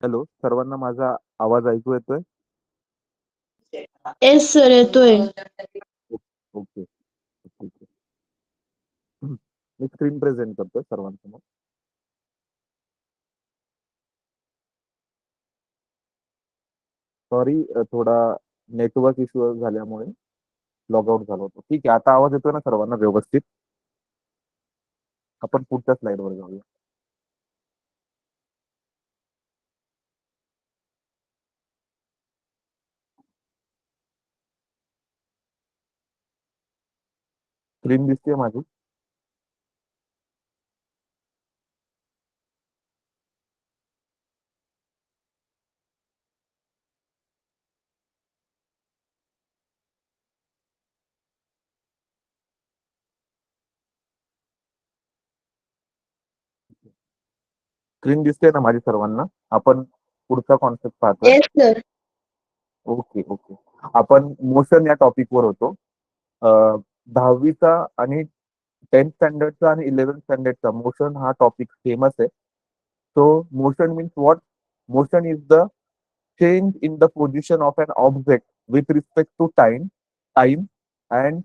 Hello, सर्वांना माझा आवाज ऐकू येतोय? येस सर येतोय. ओके, ठीक आहे. मी स्क्रीन प्रेझेंट करतोय सर्वांसमोर. सॉरी, थोडा नेटवर्क इश्यू झाल्यामुळे लॉग आउट झालो होतो. ठीक आहे, आता आवाज येतोय ना सर्वांना व्यवस्थित? आपण पुढच्या स्लाइडवर जाऊया. स्क्रीन दिसते माझी? स्क्रीन दिसते ना माझी सर्वांना? आपण पुढचा कॉन्सेप्ट पाहतोय. Yes sir. Okay okay. आपण मोशन या टॉपिकवर होतो. 10वीचा आणि 10th स्टँडर्डचा आणि 11th स्टँडर्डचा मोशन हा टॉपिक फेमस आहे. So motion means what? Motion is the change in the position of an object with respect to time and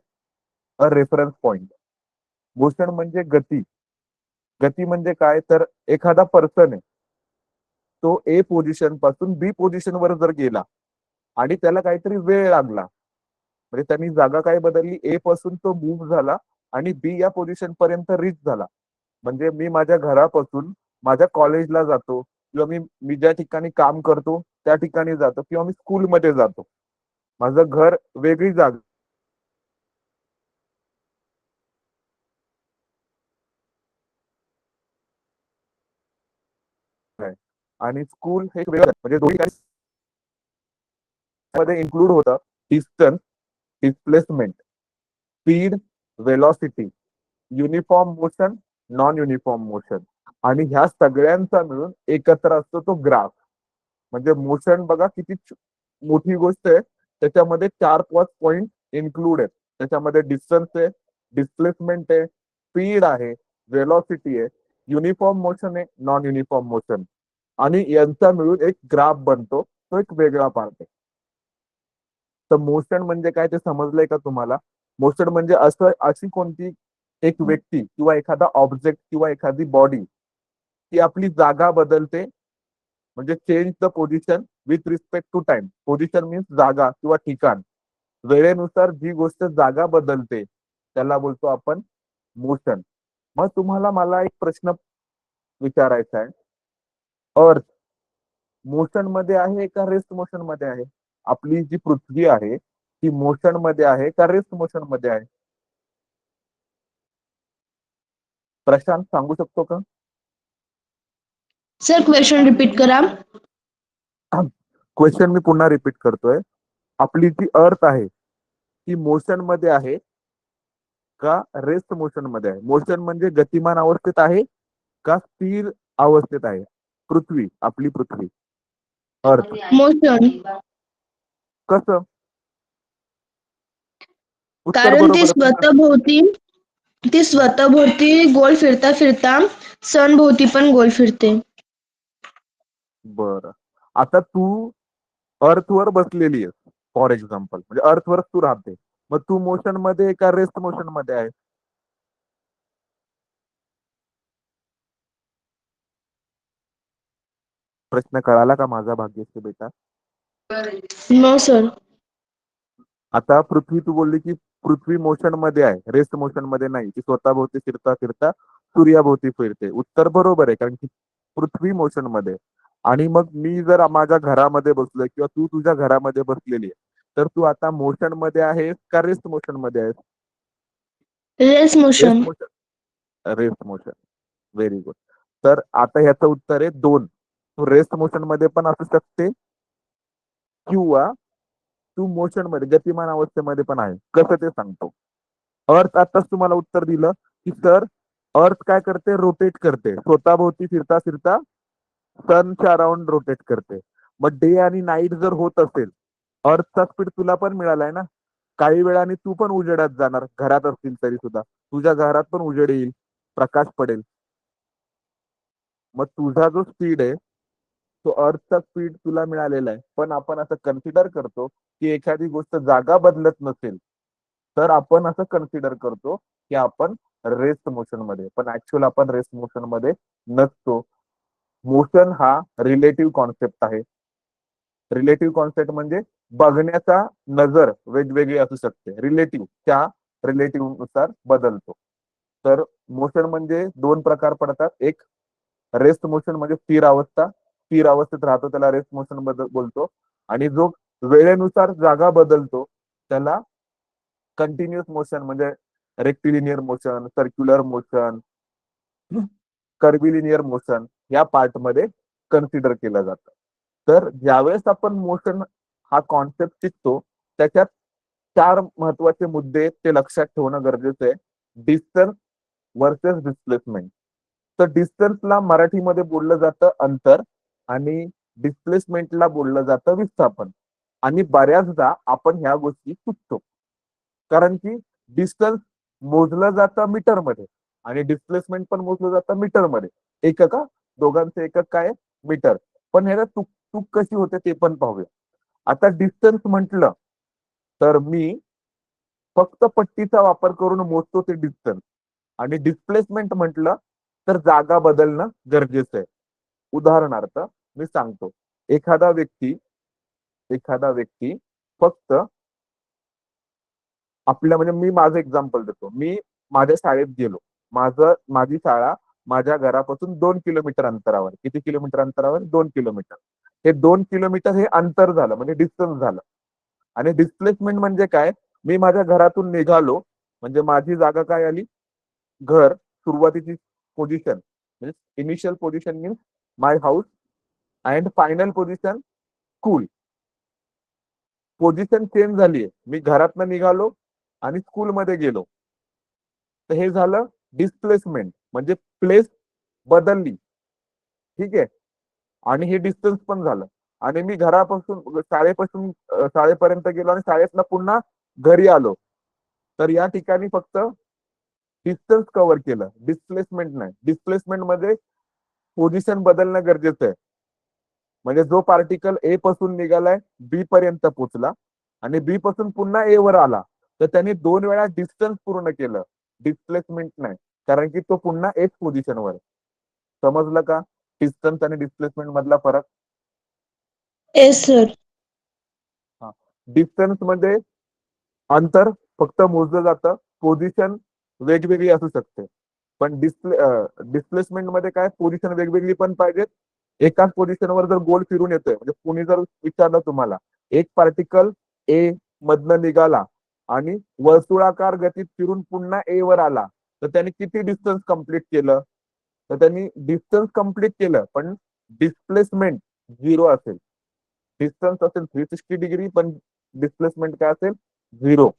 a reference point. Motion म्हणजे गती. गती म्हणजे काय? तर एखादा पर्सन आहे, तो ए पोझिशन पासून बी पोझिशन वर जर गेला आणि त्याला काहीतरी वेळ लागला, म्हणजे त्यांनी जागा काय बदलली, ए पासून तो मूव्ह झाला आणि बी या पोझिशन पर्यंत रीच झाला. म्हणजे मी माझ्या घरापासून माझ्या कॉलेजला जातो, किंवा मी मी ज्या ठिकाणी काम करतो त्या ठिकाणी जातो, किंवा मी स्कूलमध्ये जातो. माझं घर वेगळी जागा आहे आणि स्कूल हे वेगळं आहे. म्हणजे दोन्ही मध्ये इन्क्लूड होतं distance, displacement, speed, velocity, uniform motion, non uniform motion. आणि ह्या सगळ्यांचा मिळून एकत्र असतो तो ग्राफ. म्हणजे मोशन बघा किती मोठी गोष्ट आहे. त्याच्यामध्ये 4-5 पॉइंट इन्क्लूड आहेत. त्याच्यामध्ये डिस्टन्स आहे, डिस्प्लेसमेंट आहे, स्पीड आहे, वेलॉसिटी आहे, युनिफॉर्म मोशन आहे, नॉन युनिफॉर्म मोशन. आणि यांचा मिळून एक ग्राफ बनतो. तो एक वेगळा पार्ट आहे. तर मोशन म्हणजे काय ते समजलंय का तुम्हाला? मोशन म्हणजे अशी कोणती एक व्यक्ती किंवा एखादा ऑब्जेक्ट किंवा एखादी बॉडी ती आपली जागा बदलते. म्हणजे change the position with respect to time. Position means जागा किंवा ठिकाण. वेळेनुसार जी गोष्ट जागा बदलते त्याला बोलतो आपण मोशन. मग तुम्हाला मला एक प्रश्न विचारायचा आहे. अर्थ मोशन मध्ये आहे का रेस्ट मोशन मध्ये आहे? आपली जी पृथ्वी आहे ती मोशन मध्ये आहे का रेस्ट मोशन मध्ये आहे? प्रशांत सांगू शकतो का? सर क्वेश्चन रिपीट करा. क्वेश्चन मी पुन्हा रिपीट करतोय. आपली जी अर्थ आहे ती मोशन मध्ये आहे का रेस्ट मोशन मध्ये आहे? मोशन म्हणजे गतिमान अवस्थेत आहे का स्थिर अवस्थेत आहे? पृथ्वी, आपली पृथ्वी, अर्थ. मोशन. कसं? उत्तर कारण बरोबर आहे, पण ती स्वतःभोवती गोल फिरता फिरता सन भोवती पण गोल फिरते. बरं. आता तू अर्थवर बसलेली आहेस, फॉर एक्झाम्पल, म्हणजे अर्थवरच तू राहते. मग तू मोशन मध्ये का रेस्ट मोशन मध्ये आहे? प्रश्न कळाला का माझा भाग्यश्री बेटा? No sir. आता पृथ्वी, तू बोलली की पृथ्वी मोशन मध्ये आहे, रेस्ट मोशन मध्ये नाही. ती स्वतःभोवती फिरता फिरता सूर्याभोवती फिरते. उत्तर बरोबर आहे, कारण की पृथ्वी मोशन मध्ये आहे. आणि मग मी जर माझ्या घरामध्ये बसलोय किंवा तू तुझ्या घरामध्ये बसलेली आहे, तर तू आता मोशन मध्ये आहेस का रेस्ट मोशन मध्ये आहेस? रेस rest motion. Motion. Rest motion. Very good. तर आता ह्याचं उत्तर आहे 2. तू रेस्ट मोशन मध्ये पण असू शकते किंवा तू मोशन मध्ये गतिमान अवस्थेमध्ये पण आहे. कसं ते सांगतो. अर्थ आताच तुम्हाला उत्तर दिलं की सर, अर्थ काय करते? रोटेट करते. स्वतःभोवती फिरता फिरता सनच्या अराउंड रोटेट करते. मग डे आणि नाईट जर होत असेल, अर्थचा स्पीड तुला पण मिळालाय ना. काही वेळाने तू पण उजेडात जाणार, घरात असतील तरी सुद्धा तुझ्या घरात पण उजेड येईल, प्रकाश पडेल. मग तुझा जो स्पीड आहे तो अर्थचा स्पीड तुला मिळालेला आहे, पण आपण असं कन्सिडर करतो की एखादी गोष्ट जागा बदलत नसेल तर आपण असं कन्सिडर करतो की आपण रेस्ट मोशन मध्ये, पण ऍक्च्युअल आपण रेस्ट मोशन मध्ये नसतो. मोशन हा रिलेटिव्ह कॉन्सेप्ट आहे. रिलेटिव्ह कॉन्सेप्ट म्हणजे बघण्याचा नजर वेगवेगळी असू शकते, रिलेटिव्ह त्या रिलेटिव्ह नुसार बदलतो. तर मोशन म्हणजे दोन प्रकार पडतात. एक रेस्ट मोशन म्हणजे स्थिर अवस्थेत राहतो त्याला रेस्ट मोशन बोलतो. आणि जो वेळेनुसार जागा बदलतो त्याला कंटिन्युअस मोशन म्हणजे rectilinear motion, circular motion, curvilinear motion या पार्ट मध्ये कन्सिडर केलं जातं. तर ज्यावेळेस आपण मोशन हा कॉन्सेप्ट शिकतो त्याच्यात चार महत्वाचे मुद्दे ते लक्षात ठेवणं गरजेचं आहे. Distance versus displacement. तर डिस्टन्सला मराठीमध्ये बोललं जातं अंतर आणि डिस्प्लेसमेंटला बोललं जातं विस्थापन. आणि बऱ्याचदा आपण ह्या गोष्टी चुकतो, कारण की डिस्टन्स मोजलं जातं मीटरमध्ये आणि डिस्प्लेसमेंट पण मोजलं जातं मीटरमध्ये. एकक दोघांचे एकक काय मीटर. पण ह्याला चूक चूक कशी होते ते पण पाहूया. आता डिस्टन्स म्हटलं तर मी फक्त पट्टीचा वापर करून मोजतो ते डिस्टन्स. आणि डिस्प्लेसमेंट म्हटलं तर जागा बदलणं गरजेचं आहे. उदाहरणार्थ मी सांगतो, एखादा व्यक्ती एखादा व्यक्ती फक्त आपल्या म्हणजे मी माझं एक्झाम्पल देतो. मी माझ्या शाळेत गेलो. माझी शाळा माझ्या घरापासून 2 किलोमीटर अंतरावर. किती किलोमीटर अंतरावर? 2 किलोमीटर. हे 2 किलोमीटर हे अंतर झालं म्हणजे डिस्टन्स झालं. आणि डिस्प्लेसमेंट म्हणजे काय? मी माझ्या घरातून निघालो म्हणजे माझी जागा काय आली? घर. सुरुवातीची पोझिशन म्हणजे initial position means my house and final position school. Position change झालीये. मी घरातनं निघालो आणि स्कूलमध्ये गेलो. तर हे झालं डिस्प्लेसमेंट म्हणजे प्लेस बदलली. ठीक आहे. आणि हे डिस्टन्स पण झालं. आणि मी घरापासून शाळेपर्यंत गेलो आणि शाळेतनं पुन्हा घरी आलो. तर या ठिकाणी फक्त डिस्टन्स कव्हर केलं, डिस्प्लेसमेंट नाही. डिस्प्लेसमेंट मध्ये पोझिशन बदलणं गरजेचं आहे. म्हणजे जो पार्टिकल ए पासून निघालाय बी पर्यंत पोहोचला आणि बी पासून पुन्हा ए वर आला तर त्यांनी 2 वेळा डिस्टन्स पूर्ण केलं, डिस्प्लेसमेंट नाही. कारण की तो पुन्हा एच पोझिशनवर आहे. समजलं का डिस्टन्स आणि डिस्प्लेसमेंट मधला फरक? Yes sir. हा. डिस्टन्स मध्ये अंतर फक्त मोजलं जातं, पोझिशन वेगवेगळी असू शकते. पण डिस्प्लेसमेंट मध्ये काय पोझिशन वेगवेगळी पण पाहिजेत. एकाच पोझिशनवर जर गोल फिरून येतोय म्हणजे कुणी जर विचारलं तुम्हाला एक पार्टिकल ए मधनं निघाला आणि वर्तुळाकार गतीत फिरून पुन्हा ए वर आला तर त्याने किती डिस्टन्स कंप्लीट केलं? तर त्यांनी डिस्टन्स कंप्लीट केलं पण डिस्प्लेसमेंट 0 असेल. डिस्टन्स असेल 360 डिग्री पण डिस्प्लेसमेंट काय असेल? 0.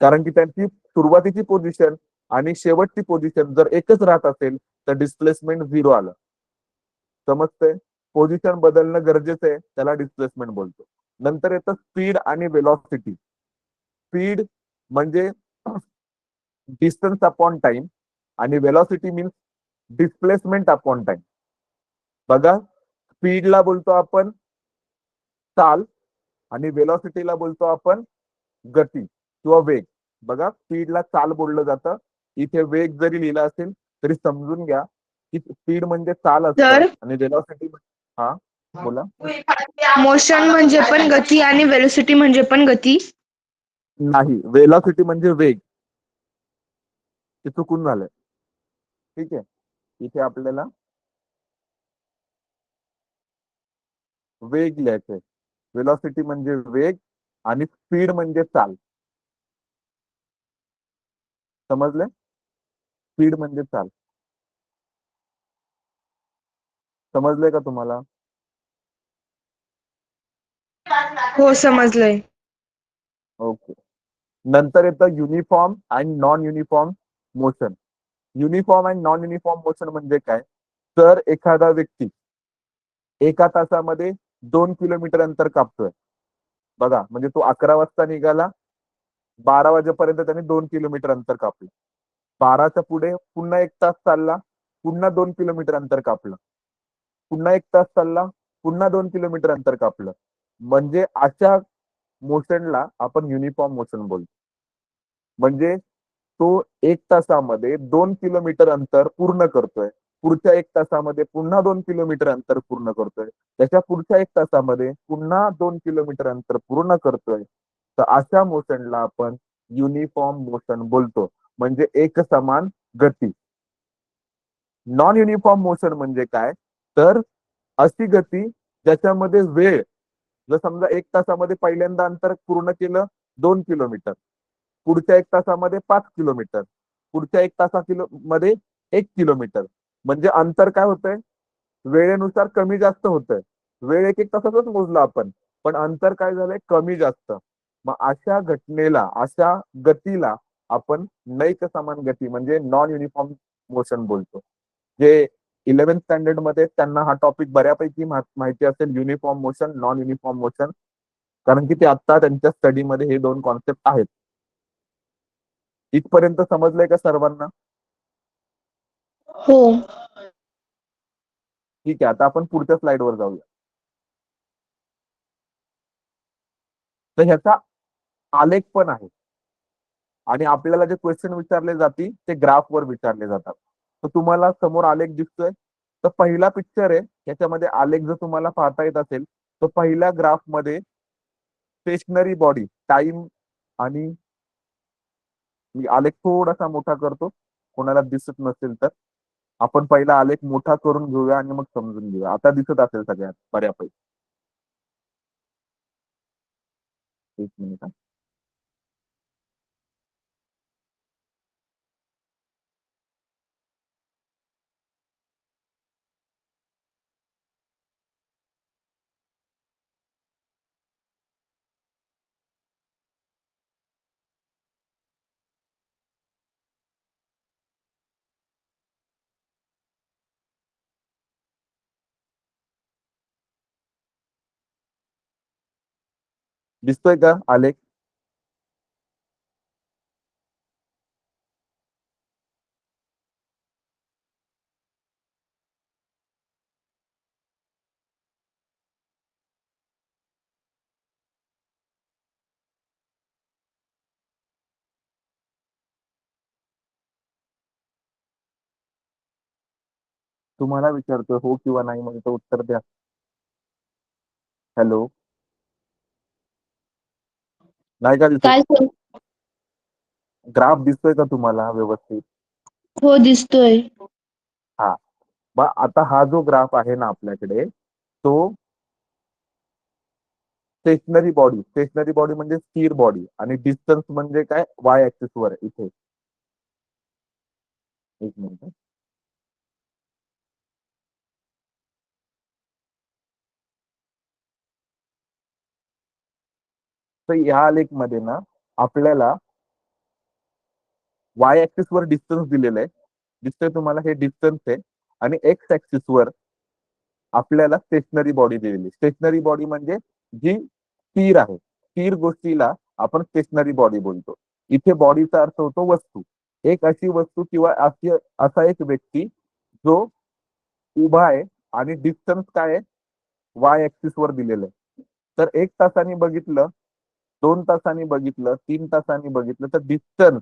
कारण की त्यांची सुरुवातीची पोझिशन आणि शेवटची पोझिशन जर एकच राहत असेल तर डिस्प्लेसमेंट 0 आलं. समजतंय? पोझिशन बदलणं गरजेचं आहे, त्याला डिस्प्लेसमेंट बोलतो. नंतर येतं स्पीड आणि वेलॉसिटी. स्पीड म्हणजे डिस्टन्स अपॉन टाइम आणि velocity means displacement upon time. बघा, स्पीडला बोलतो आपण चाल आणि वेलॉसिटीला बोलतो आपण गती किंवा वेग. बघा, स्पीडला चाल बोललं जातं. इथे वेग जरी लिहिला असेल तरी समजून घ्या की स्पीड म्हणजे चाल असतं सर, आणि वेलॉसिटी. हा, बोला. मोशन म्हणजे पण गती आणि वेलोसिटी म्हणजे पण गती. नाही, वेलॉसिटी म्हणजे वेग. ते चुकून झालंय. ठीक आहे. इथे आपल्याला वेग लिहायचंय. वेलॉसिटी म्हणजे वेग आणि स्पीड म्हणजे चाल. समजले? स्पीड म्हणजे चाल. समजलंय का तुम्हाला? हो समजलंय. ओके. नंतर येतं uniform and non uniform motion. Uniform and non uniform motion म्हणजे काय? तर एखादा व्यक्ती एका तासामध्ये 2 किलोमीटर अंतर कापतोय. बघा, म्हणजे तो 11 वाजता निघाला, 12 वाजेपर्यंत त्याने 2 किलोमीटर अंतर कापलं. 12च्या पुढे पुन्हा 1 तास चालला, पुन्हा 2 किलोमीटर अंतर कापलं. पुन्हा 1 तास चालला, पुन्हा 2 किलोमीटर अंतर कापलं. म्हणजे अशा मोशनला आपण युनिफॉर्म मोशन बोलतो. म्हणजे तो 1 तासामध्ये 2 किलोमीटर अंतर पूर्ण करतोय. पुढच्या 1 तासामध्ये पुन्हा 2 किलोमीटर अंतर पूर्ण करतोय. त्याच्या पुढच्या 1 तासामध्ये पुन्हा 2 किलोमीटर अंतर पूर्ण करतोय. तर अशा मोशनला आपण युनिफॉर्म मोशन बोलतो. म्हणजे एकसमान गती. नॉन युनिफॉर्म मोशन म्हणजे काय? तर अशी गती ज्याच्यामध्ये वेळ, जर समजा 1 तासामध्ये पहिल्यांदा अंतर पूर्ण केलं 2 किलोमीटर. पुढच्या 1 तासामध्ये 5 किलोमीटर. पुढच्या 1 मध्ये 1 किलोमीटर. म्हणजे अंतर काय होतंय? वेळेनुसार कमी जास्त होतंय. वेळ 1-1 तासाचाच मोजला आपण. पण अंतर काय झालंय? कमी जास्त. मग अशा घटनेला, अशा गतीला आपण नैक समान गती म्हणजे नॉन युनिफॉर्म मोशन बोलतो. जे 11th स्टँडर्ड मध्ये त्यांना हा टॉपिक बऱ्यापैकी माहिती असेल, uniform motion, non uniform motion. कारण की ते आता त्यांच्या स्टडीमध्ये हे 2 कॉन्सेप्ट आहेत. इथपर्यंत समजलंय का सर्वांना? हो. ठीक आहे. आता आपण पुढच्या स्लाइडवर जाऊया. तर ह्याचा आलेख पण आहे. आणि आपल्याला जे क्वेश्चन विचारले जातील ते ग्राफवर विचारले जातात. तर तुम्हाला समोर आलेख दिसतोय. तर पहिला पिक्चर आहे, याच्यामध्ये आलेख जर तुम्हाला पाहता येत असेल, तर पहिल्या ग्राफमध्ये स्टेशनरी बॉडी, टाइम आणि मी आलेख थोडासा मोठा करतो, कोणाला दिसत नसेल तर. आपण पहिला आलेख मोठा करून घेऊया आणि मग समजून घेऊया. आता दिसत असेल सगळ्यात बऱ्यापैकी. 1 मिनिट. दिसतोय का आलेख? तुम्हाला विचारतोय हो किंवा नाही, म्हणजे उत्तर द्या. हॅलो, नाही का दिसत? काय सर? ग्राफ दिसतोय का तुम्हाला व्यवस्थित? हो, दिसतोय. हा. मग आता हा जो ग्राफ आहे ना आपल्याकडे, तो स्टेशनरी बॉडी म्हणजे स्थिर बॉडी, आणि डिस्टन्स म्हणजे काय? वाय ऍक्सिस वर इथे. 1 मिनिट. तर या आलेख मध्ये ना आपल्याला वाय ऍक्सिस वर डिस्टन्स दिलेलं आहे. दिसतंय तुम्हाला? हे डिस्टन्स आहे. आणि एक्स ऍक्सिस वर आपल्याला स्टेशनरी बॉडी दिलेली. स्टेशनरी बॉडी म्हणजे जी स्थिर आहे. स्थिर गोष्टीला आपण स्टेशनरी बॉडी बोलतो. इथे बॉडीचा अर्थ होतो वस्तू. एक अशी वस्तू किंवा असा एक व्यक्ती जो उभा आहे आणि डिस्टन्स काय आहे? वाय ऍक्सिस वर दिलेलं आहे. तर 1 तासाने बघितलं, 2 तासांनी बघितलं, 3 तासांनी बघितलं, तर डिस्टन्स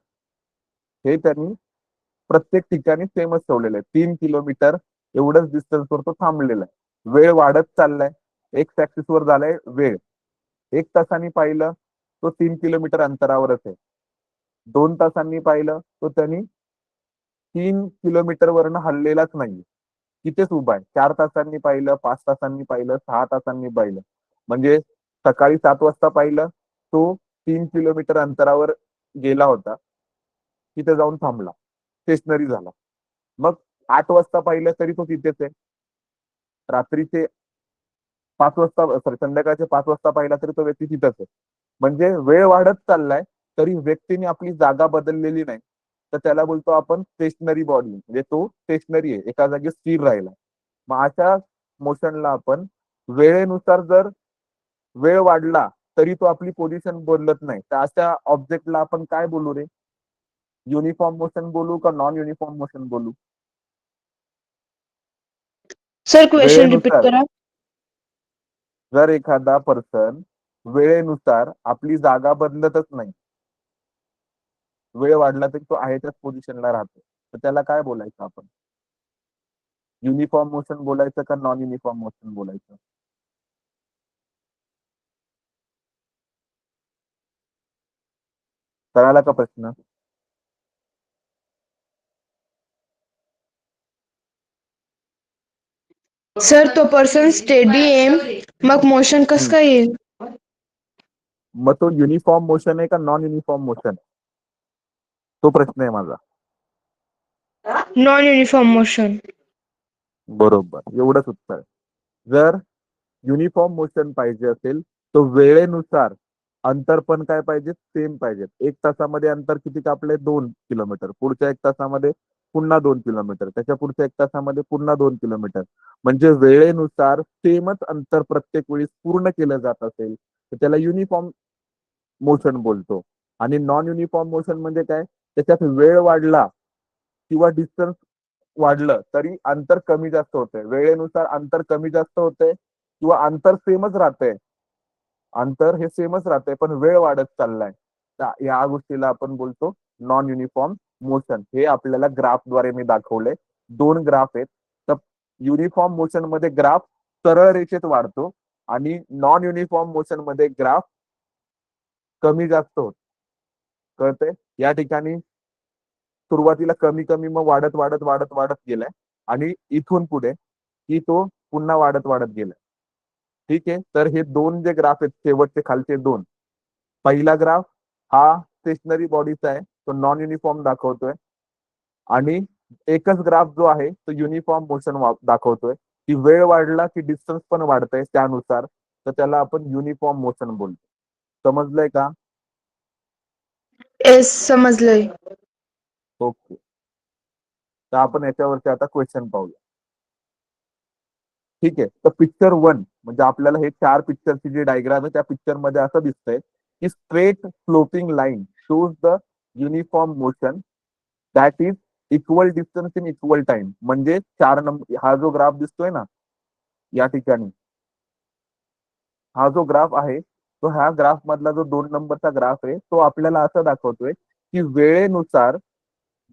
हे त्यांनी प्रत्येक ठिकाणी सेमच ठेवलेलं आहे. 3 किलोमीटर एवढंच डिस्टन्सवर तो थांबलेला आहे. वेळ वाढत चाललाय. एक्स ऍक्सिस वर झालाय वेळ. 1 तासांनी पाहिलं तो 3 किलोमीटर अंतरावरच आहे. 2 तासांनी पाहिलं तो त्यांनी 3 किलोमीटर वरनं हललेलाच नाहीये. तिथेच उभा आहे. 4 तासांनी पाहिलं, 5 तासांनी पाहिलं, 6 तासांनी पाहिलं. म्हणजे सकाळी 7 वाजता पाहिलं, तो 3 किलोमीटर अंतरावर गेला होता. तिथे जाऊन थांबला. स्टेशनरी झाला. मग 8 वाजता पाहिलं तरी तो तिथेच आहे. रात्रीचे 5 वाजता, सॉरी, संध्याकाळचे 5 वाजता पाहिला तरी तो व्यक्ती तिथंच आहे. म्हणजे वेळ वाढत चाललाय तरी व्यक्तीने आपली जागा बदललेली नाही. तर त्याला बोलतो आपण स्टेशनरी बॉडी. म्हणजे तो स्टेशनरी आहे, एका जागी स्थिर राहिला. मग अशा मोशनला आपण वेळेनुसार जर वेळ वाढला तरी तो आपली पोझिशन बदलत नाही. तर अशा ऑब्जेक्टला आपण काय बोलू रे? युनिफॉर्म मोशन बोलू का नॉन युनिफॉर्म मोशन बोलू? सर क्वेश्चन रिपीट वेळेनुसार करा. जर एखादा पर्सन वेळेनुसार आपली जागा बदलतच नाही, वेळ वाढला तरी तो आहे त्याच पोझिशनला राहतो, तर त्याला काय बोलायचं आपण? युनिफॉर्म मोशन बोलायचं का नॉन युनिफॉर्म मोशन बोलायचं? कळाला का प्रश्न? सर तो पर्सन स्टेडी आहे, मग मोशन कसं काय येईल? मग तो युनिफॉर्म मोशन आहे का नॉन युनिफॉर्म मोशन, तो प्रश्न आहे माझा. Non uniform motion. बरोबर, एवढंच उत्तर. जर युनिफॉर्म मोशन पाहिजे असेल तर वेळेनुसार अंतर पण काय पाहिजे, सेम पाहिजे. 1 तासामध्ये अंतर किती कापले? 2 किलोमीटर. पुढच्या 1 तासामध्ये पुन्हा 2 किलोमीटर, त्याच्या पुढच्या 1 तासामध्ये पुन्हा 2 किलोमीटर. म्हणजे वेळेनुसार सेमच अंतर प्रत्येक वेळी पूर्ण केलं जात असेल तर त्याला युनिफॉर्म मोशन बोलतो. आणि नॉन युनिफॉर्म मोशन म्हणजे काय? त्याच्यात वेळ वाढला किंवा डिस्टन्स वाढलं तरी अंतर कमी जास्त होतंय. वेळेनुसार अंतर कमी जास्त होतंय किंवा अंतर सेमच राहतंय. अंतर हे सेमच राहतंय पण वेळ वाढत चाललाय. या गोष्टीला आपण बोलतो नॉन युनिफॉर्म मोशन. हे आपल्याला ग्राफद्वारे मी दाखवले. 2 ग्राफ आहेत. तर युनिफॉर्म मोशन मध्ये ग्राफ सरळ रेषेत वाढतो आणि नॉन युनिफॉर्म मोशन मध्ये ग्राफ कमी जास्त होतो. कळतंय? या ठिकाणी सुरुवातीला कमी कमी मग वाढत वाढत वाढत वाढत गेलाय आणि इथून पुढे की तो पुन्हा वाढत वाढत गेलाय. ठीक आहे. तर हे 2 जे ग्राफ आहेत, शेवटचे खालचे 2, पहिला ग्राफ हा स्टेशनरी बॉडीचा आहे, तो नॉन युनिफॉर्म दाखवतोय. आणि एकच ग्राफ जो आहे तो युनिफॉर्म मोशन दाखवतोय. की वेळ वाढला की डिस्टन्स पण वाढतंय त्यानुसार, तर त्याला आपण युनिफॉर्म मोशन बोलतो. समजलंय का? येस, समजलंय. ओके. तर आपण याच्यावरती आता क्वेश्चन पाहूया. ठीक आहे. तर पिक्चर 1 म्हणजे आपल्याला हे 4 पिक्चरची जी डायग्राम आहे त्या पिक्चर मध्ये असं दिसतंय की straight sloping line shows the uniform motion that is equal distance in equal time. म्हणजे 4 नंबर हा जो ग्राफ दिसतोय ना या ठिकाणी, हा जो ग्राफ आहे तो ह्या ग्राफ मधला जो 2 नंबरचा ग्राफ आहे तो आपल्याला असं दाखवतोय की वेळेनुसार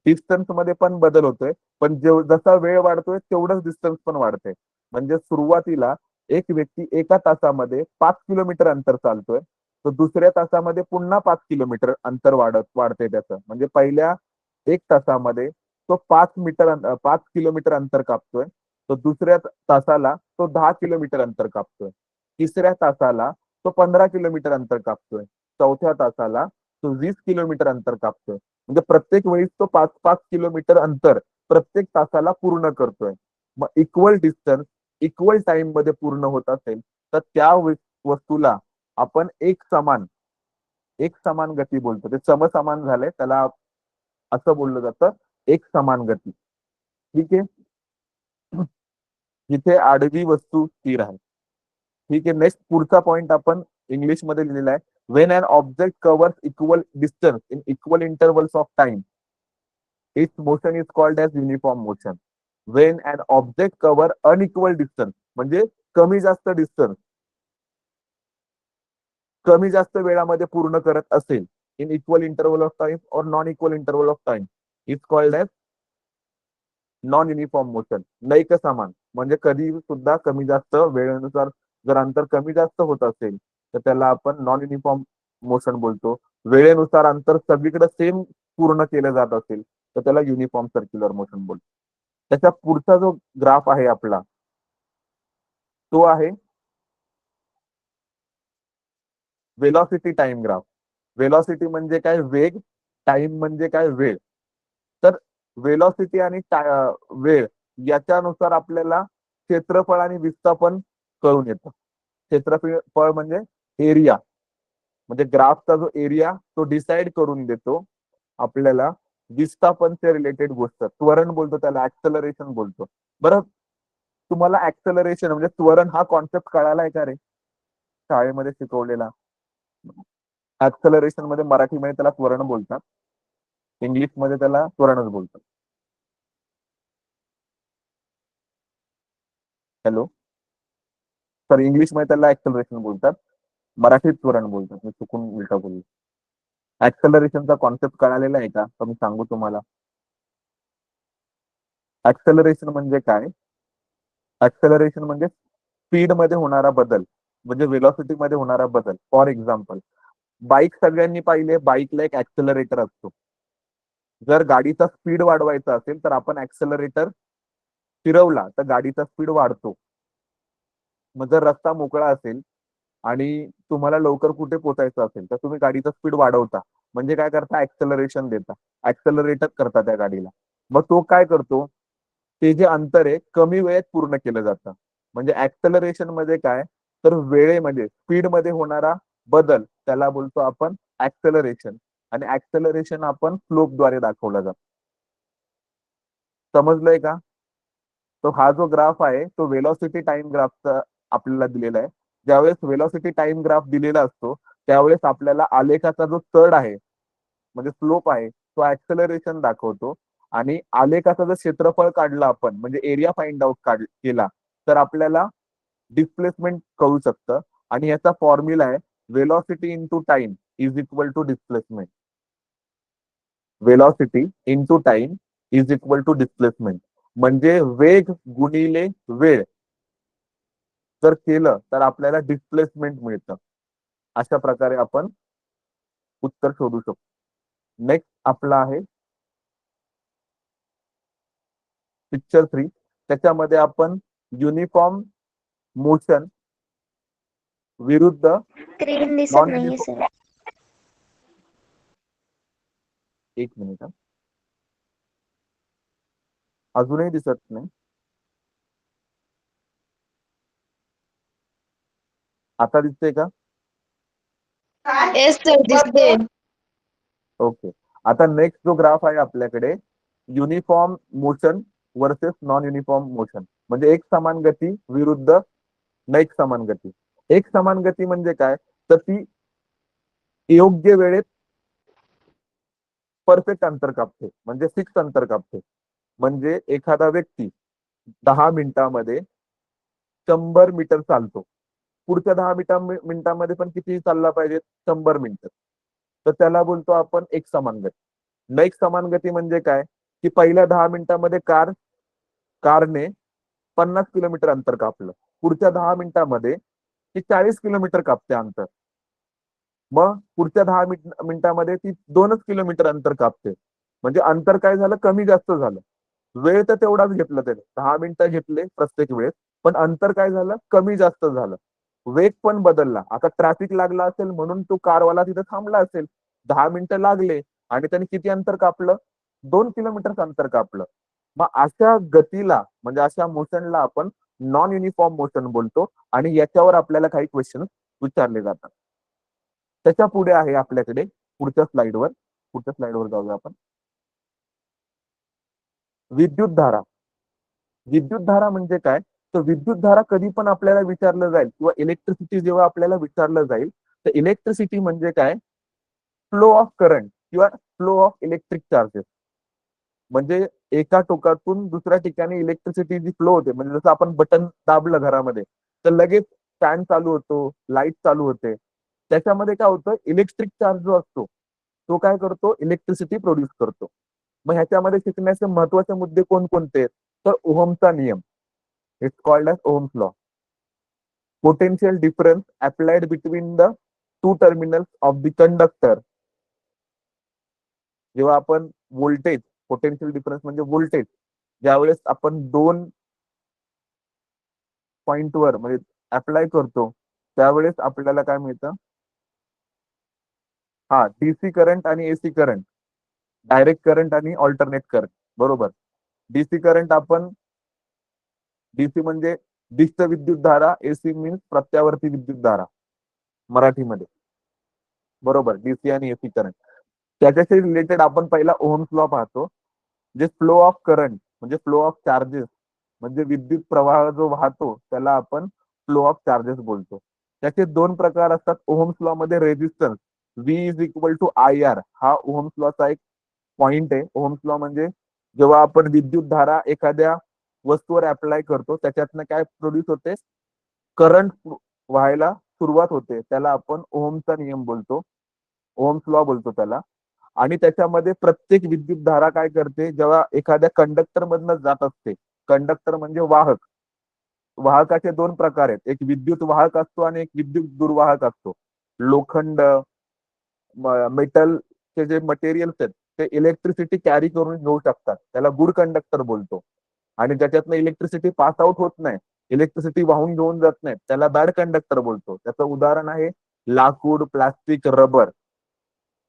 डिस्टन्स मध्ये पण बदल होतोय, पण जसा वेळ वाढतोय तेवढंच डिस्टन्स पण वाढतंय. म्हणजे सुरुवातीला एक व्यक्ती 1 तासामध्ये 5 किलोमीटर अंतर चालतोय, तर दुसऱ्या तासामध्ये पुन्हा 5 किलोमीटर अंतर वाढतंय त्याचं. म्हणजे पहिल्या 1 तासामध्ये तो 5 किलोमीटर अंतर कापतोय, तर दुसऱ्या तासाला तो 10 किलोमीटर अंतर कापतोय, तिसऱ्या तासाला तो 15 किलोमीटर अंतर कापतोय, चौथ्या तासाला तो 20 किलोमीटर अंतर कापतोय. म्हणजे प्रत्येक वेळी तो 5-5 किलोमीटर अंतर प्रत्येक तासाला पूर्ण करतोय. मग इक्वल डिस्टन्स इक्वल टाइम मध्ये पूर्ण होत असेल तर त्या वस्तूला आपण एक समान गती बोलतो. ते समसमान झालंय त्याला असं बोललं जातं एक समान गती. ठीक आहे. जिथे आडवी वस्तू स्थिर आहे. ठीक आहे. नेक्स्ट पुढचा पॉइंट आपण इंग्लिश मध्ये लिहिलेला आहे. When an object covers equal distance in equal intervals of time it's motion is called as uniform motion. When an object cover unequal distance म्हणजे कमी जास्त डिस्टन्स कमी जास्त वेळामध्ये पूर्ण करत असेल in equal interval of time or non equal interval of time is called as non uniform motion. नैक समान म्हणजे कधी सुद्धा कमी जास्त वेळेनुसार जर अंतर कमी जास्त होत असेल तर त्याला आपण नॉन युनिफॉर्म मोशन बोलतो. वेळेनुसार अंतर सगळीकडे सेम पूर्ण केलं जात असेल तर त्याला युनिफॉर्म सर्क्युलर मोशन बोलतो. त्याच्या पुढचा जो ग्राफ आहे आपला तो आहे वेलॉसिटी टाइम ग्राफ. वेलॉसिटी म्हणजे काय? वेग. टाइम म्हणजे काय? वेळ. तर वेलॉसिटी आणि वेळ याच्यानुसार आपल्याला क्षेत्रफळ आणि विस्थापन कळून येतं. क्षेत्रफळ म्हणजे एरिया, म्हणजे ग्राफचा जो एरिया तो डिसाइड करून देतो आपल्याला विस्थापनच्या रिलेटेड गोष्ट. त्वरण बोलतो त्याला, ऍक्सलरेशन बोलतो. बरं, तुम्हाला ऍक्सलरेशन म्हणजे त्वरण हा कॉन्सेप्ट कळालाय का रे शाळेमध्ये शिकवलेला? ऍक्सलरेशन मध्ये मराठीमध्ये त्याला त्वरण बोलतात, इंग्लिश मध्ये त्याला त्वरणच बोलतात. हॅलो सर, इंग्लिश मध्ये त्याला ऍक्सलरेशन बोलतात, मराठीत त्वरण बोलतात. मी चुकून उलटा बोललो. ऍक्सलरेशनचा कॉन्सेप्ट कळालेला आहे का? तर मी सांगू तुम्हाला. ऍक्सलरेशन म्हणजे काय? ऍक्सलरेशन म्हणजे स्पीड मध्ये होणारा बदल, म्हणजे वेलॉसिटी मध्ये होणारा बदल. फॉर एक्झाम्पल, बाईक सगळ्यांनी पाहिले, बाईकला एक ऍक्सलरेटर असतो. जर गाडीचा स्पीड वाढवायचा असेल तर आपण ऍक्सलरेटर फिरवला तर गाडीचा स्पीड वाढतो. मग जर रस्ता मोकळा असेल आणि तुम्हाला लवकर कुठे पोहोचायचं असेल तर तुम्ही गाडीचा स्पीड वाढवता, म्हणजे काय करता? ऍक्सलरेशन देता, ऍक्सलरेटर करता त्या गाडीला. मग तो काय करतो? ते जे अंतर आहे कमी वेळेत पूर्ण केलं जातं. म्हणजे ऍक्सलरेशन मध्ये काय, तर वेळेमध्ये स्पीड मध्ये होणारा बदल त्याला बोलतो आपण ऍक्सलरेशन. आणि ऍक्सलरेशन आपण स्लोपद्वारे दाखवला जातो. समजलंय का? तो हा जो ग्राफ आहे तो वेलॉसिटी टाइम ग्राफचा आपल्याला दिलेला आहे. ज्यावेळेस वेलॉसिटी टाइम ग्राफ दिलेला असतो त्यावेळेस आपल्याला आलेखाचा जो चढ आहे म्हणजे स्लोप आहे तो ऍक्सलरेशन दाखवतो. आणि आलेखाचं जर क्षेत्रफळ काढलं आपण, म्हणजे एरिया फाइंड आउट केला, तर आपल्याला डिस्प्लेसमेंट कळू शकतं. आणि याचा फॉर्म्युला आहे velocity into time is equal to displacement. Velocity into time is equal to displacement, म्हणजे वेग गुणिले वेळ जर केलं तर आपल्याला डिस्प्लेसमेंट मिळतं. अशा प्रकारे आपण उत्तर शोधू शकतो. नेक्स्ट आपला आहे पिक्चर 3. त्याच्यामध्ये आपण युनिफॉर्म मोशन विरुद्ध स्क्रीन दिसत नॉन नाहीये युनिफॉर्म. सर. एक मिनिट हा. अजूनही दिसत नाही. आता दिसते का? येस सर, दिसते. ओके. आता नेक्स्ट जो ग्राफ आहे आपल्याकडे, uniform motion versus non uniform motion, म्हणजे एक समान गती विरुद्ध न एक समान गती. एक समान गती म्हणजे काय, तर ती योग्य वेळेत परफेक्ट अंतर कापते, म्हणजे फिक्स अंतर कापते. म्हणजे एखादा व्यक्ती 10 मिनिटामध्ये 100 मीटर चालतो, पुढच्या 10 मिनिटामध्ये पण किती चालला पाहिजे? 100 मीटर. तर त्याला बोलतो आपण एक समान गती. न एक समान गती म्हणजे काय, की पहिल्या 10 मिनिटामध्ये कारने 50 किलोमीटर अंतर कापलं, पुढच्या 10 मिनिटामध्ये ती 40 किलोमीटर कापते अंतर. मग पुढच्या 10 मिनिटामध्ये ती 2च किलोमीटर अंतर कापते. म्हणजे अंतर काय झालं? कमी जास्त झालं. वेळ तर तेवढाच घेतला त्याने, 10 मिनिटं घेतले प्रत्येक वेळेस, पण अंतर काय झालं? कमी जास्त झालं. वेग पण बदलला. आता ट्रॅफिक लागला असेल म्हणून तो कारवाला तिथे थांबला असेल, 10 मिनिटं लागले आणि त्याने किती अंतर कापलं? 2 किलोमीटर अंतर कापलं. मग अशा गतीला म्हणजे अशा मोशनला आपण नॉन युनिफॉर्म मोशन बोलतो. आणि याच्यावर आपल्याला काही क्वेश्चन विचारले जातात. त्याच्या पुढे आहे आपल्याकडे पुढच्या स्लाइडवर जाऊया आपण. विद्युत धारा. विद्युत धारा म्हणजे काय, तर विद्युत धारा कधी पण आपल्याला विचारलं जाईल किंवा इलेक्ट्रिसिटी जेव्हा आपल्याला विचारलं जाईल, तर इलेक्ट्रिसिटी म्हणजे काय, फ्लो ऑफ करंट किंवा फ्लो ऑफ इलेक्ट्रिक चार्जेस. म्हणजे एका टोकातून दुसऱ्या ठिकाणी इलेक्ट्रिसिटी जी फ्लो होते, म्हणजे जसं आपण बटन दाबलं घरामध्ये तर लगेच फॅन चालू होतो, लाईट चालू होते. त्याच्यामध्ये काय होतं, इलेक्ट्रिक चार्ज जो असतो तो काय करतो, इलेक्ट्रिसिटी प्रोड्यूस करतो. मग ह्याच्यामध्ये शिकण्याचे महत्वाचे मुद्दे कोणकोणते आहेत, तर ओहमचा नियम, it's called as Ohm's law. Potential difference applied between the two terminals of the conductor. जेव्हा आपण व्होल्टेज, पोटेन्शियल डिफरन्स म्हणजे व्होल्टेज, ज्यावेळेस आपण दोन पॉइंटवर म्हणजे अप्लाय करतो त्यावेळेस आपल्याला काय मिळतं, हा डीसी करंट आणि एसी करंट, डायरेक्ट करंट आणि ऑल्टरनेट करंट. बरोबर. डीसी करंट आपण, डीसी म्हणजे डिस्त विद्युत धारा, एसी मीन्स प्रत्यावर्ती विद्युत धारा मराठीमध्ये. बरोबर, डीसी आणि एसी करंट. त्याच्याशी रिलेटेड आपण पहिला ओहम्स लॉ पाहतो. जे फ्लो ऑफ करंट म्हणजे फ्लो ऑफ चार्जेस, म्हणजे विद्युत प्रवाह जो वाहतो त्याला आपण फ्लो ऑफ चार्जेस बोलतो. त्याचे दोन प्रकार असतात ओहम्स लॉ मध्ये. Resistance V is equal to I R, हा ओहम्स लॉचा एक पॉइंट आहे. ओहम्स लॉ म्हणजे जेव्हा आपण विद्युत धारा एखाद्या वस्तूवर अप्लाय करतो त्याच्यातनं काय प्रोड्यूस होते, करंट व्हायला सुरुवात होते, त्याला आपण ओहमचा नियम बोलतो, ओहम्स लॉ बोलतो त्याला. आणि त्याच्यामध्ये प्रत्येक विद्युत धारा काय करते, जेव्हा एखाद्या कंडक्टर मधनं जात असते, कंडक्टर म्हणजे वाहक, वाहकाचे दोन प्रकार आहेत, एक विद्युत वाहक असतो आणि एक विद्युत दुर्वाहक असतो. लोखंड, मेटलचे जे मटेरियल्स आहेत ते इलेक्ट्रिसिटी कॅरी करून घेऊ शकतात, त्याला गुड कंडक्टर बोलतो. आणि ज्याच्यातनं इलेक्ट्रिसिटी पास आउट होत नाही, इलेक्ट्रिसिटी वाहून घेऊन जात नाही, त्याला बॅड कंडक्टर बोलतो. त्याचं उदाहरण आहे लाकूड, प्लास्टिक, रबर.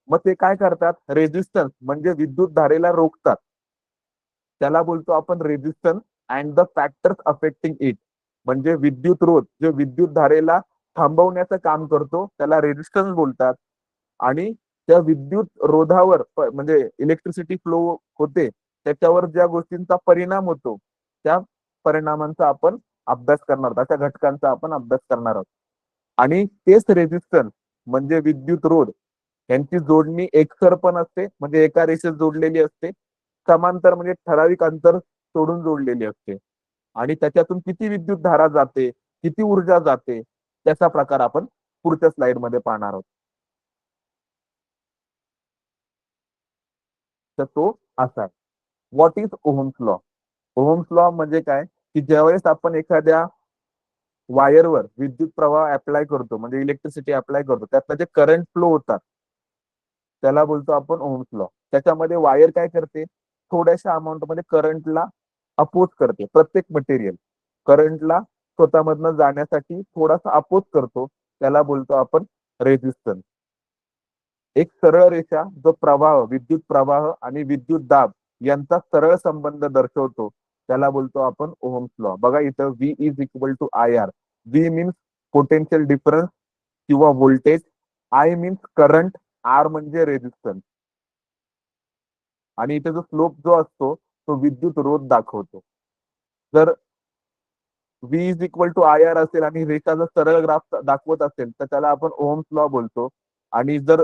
मग ते काय करतात, रेझिस्टन्स म्हणजे विद्युत धारेला रोखतात, त्याला बोलतो आपण resistance and the factors affecting it. म्हणजे विद्युत रोध जे विद्युत धारेला थांबवण्याचं काम करतो त्याला रेझिस्टन्स बोलतात. आणि त्या विद्युत रोधावर म्हणजे इलेक्ट्रिसिटी फ्लो होते त्याच्यावर ज्या गोष्टींचा परिणाम होतो त्या परिणामांचा आपण अभ्यास करणार आहोत, अशा घटकांचा आपण अभ्यास करणार आहोत. आणि तेच रेझिस्टन्स म्हणजे विद्युत रोध यांची जोडणी एकसर पण असते, म्हणजे एका रेषेत जोडलेली असते, समांतर म्हणजे ठराविक अंतर सोडून जोडलेली असते. आणि त्याच्यातून किती विद्युत धारा जाते, किती ऊर्जा जाते, त्याचा प्रकार आपण पुढच्या स्लाइड मध्ये पाहणार आहोत. तर तो असा आहे. What is Ohm's law? Ohm's law म्हणजे काय, की ज्यावेळेस आपण एखाद्या वायरवर विद्युत प्रवाह अप्लाय करतो, म्हणजे इलेक्ट्रिसिटी अप्लाय करतो, त्यातलं जे करंट फ्लो होतात त्याला बोलतो आपण ओहम्स लॉ. त्याच्यामध्ये वायर काय करते, थोड्याशा अमाऊंट मध्ये करंटला अपोज करते. प्रत्येक मटेरियल करंटला स्वतःमधनं जाण्यासाठी थोडासा अपोज करतो, त्याला बोलतो आपण रेझिस्टन्स. एक सरळ रेषा जो प्रवाह, विद्युत प्रवाह आणि विद्युत दाब यांचा सरळ संबंध दर्शवतो त्याला बोलतो आपण ओहम्स लॉ. बघा इथं V is equal to IR. V means potential difference किंवा voltage, I means current, R म्हणजे रेझिस्टन्स. आणि इथे जो स्लोप जो असतो तो विद्युत रोध दाखवतो. जर V is equal to IR असेल आणि रेषा जर सरळ ग्राफ दाखवत असेल तर त्याला आपण ओहम्स लॉ बोलतो. आणि जर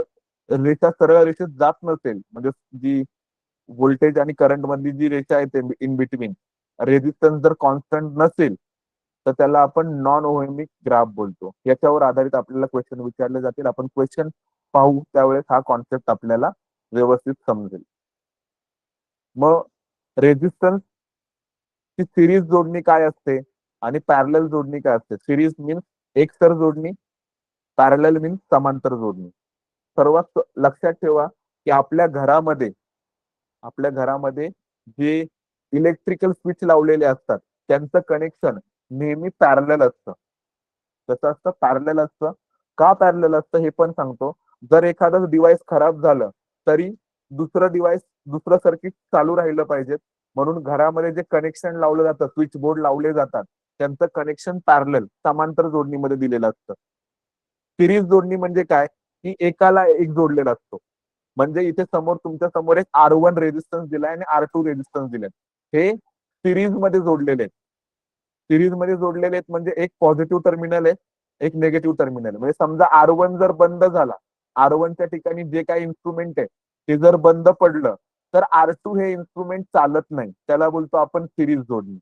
रेषा सरळ रेषेत जात नसेल, म्हणजे जी व्होल्टेज आणि करंट मधली जी रेषा आहे इन बिटवीन, रेझिस्टन्स जर कॉन्स्टंट नसेल तर त्याला आपण नॉन ओहमिक ग्राफ बोलतो. याच्यावर आधारित आपल्याला क्वेश्चन विचारले जातील, आपण क्वेश्चन पाहू त्यावेळेस हा कॉन्सेप्ट आपल्याला व्यवस्थित समजेल. मग रेझिस्टन्स ची सिरीज जोडणी काय असते आणि पॅरलल जोडणी काय असते? सिरीज मीन्स एकसर जोडणी, पॅरलल मीन्स समांतर जोडणी. सर्वात लक्षात ठेवा की आपल्या घरामध्ये जे इलेक्ट्रिकल स्विच लावलेले असतात त्यांचं कनेक्शन नेहमी पॅरलल असतं. कसं असतं? पॅरलल असतं. का पॅरलल असतं हे पण सांगतो. जर एखादं डिव्हाइस खराब झालं तरी दुसरं सर्किट चालू राहिलं पाहिजे, म्हणून घरामध्ये जे कनेक्शन लावलं जातं, स्विच बोर्ड लावले जातात, त्यांचं कनेक्शन पॅरलल समांतर जोडणीमध्ये दिलेलं असतं. सिरीज जोडणी म्हणजे काय, की एकाला एक जोडलेला असतो. म्हणजे इथे तुमच्या समोर एक R1 रेझिस्टन्स दिलाय आणि R2 रेझिस्टन्स दिलाय, हे सिरीज मध्ये जोडलेले आहेत. सिरीज मध्ये जोडलेले आहेत म्हणजे एक पॉझिटिव्ह टर्मिनल आहे, एक निगेटिव्ह टर्मिनल. म्हणजे समजा R1 जर बंद झाला, R1च्या ठिकाणी जे काही इन्स्ट्रुमेंट आहे ते जर बंद पडलं तर R2 हे इन्स्ट्रुमेंट चालत नाही, त्याला बोलतो आपण सिरीज जोडणी.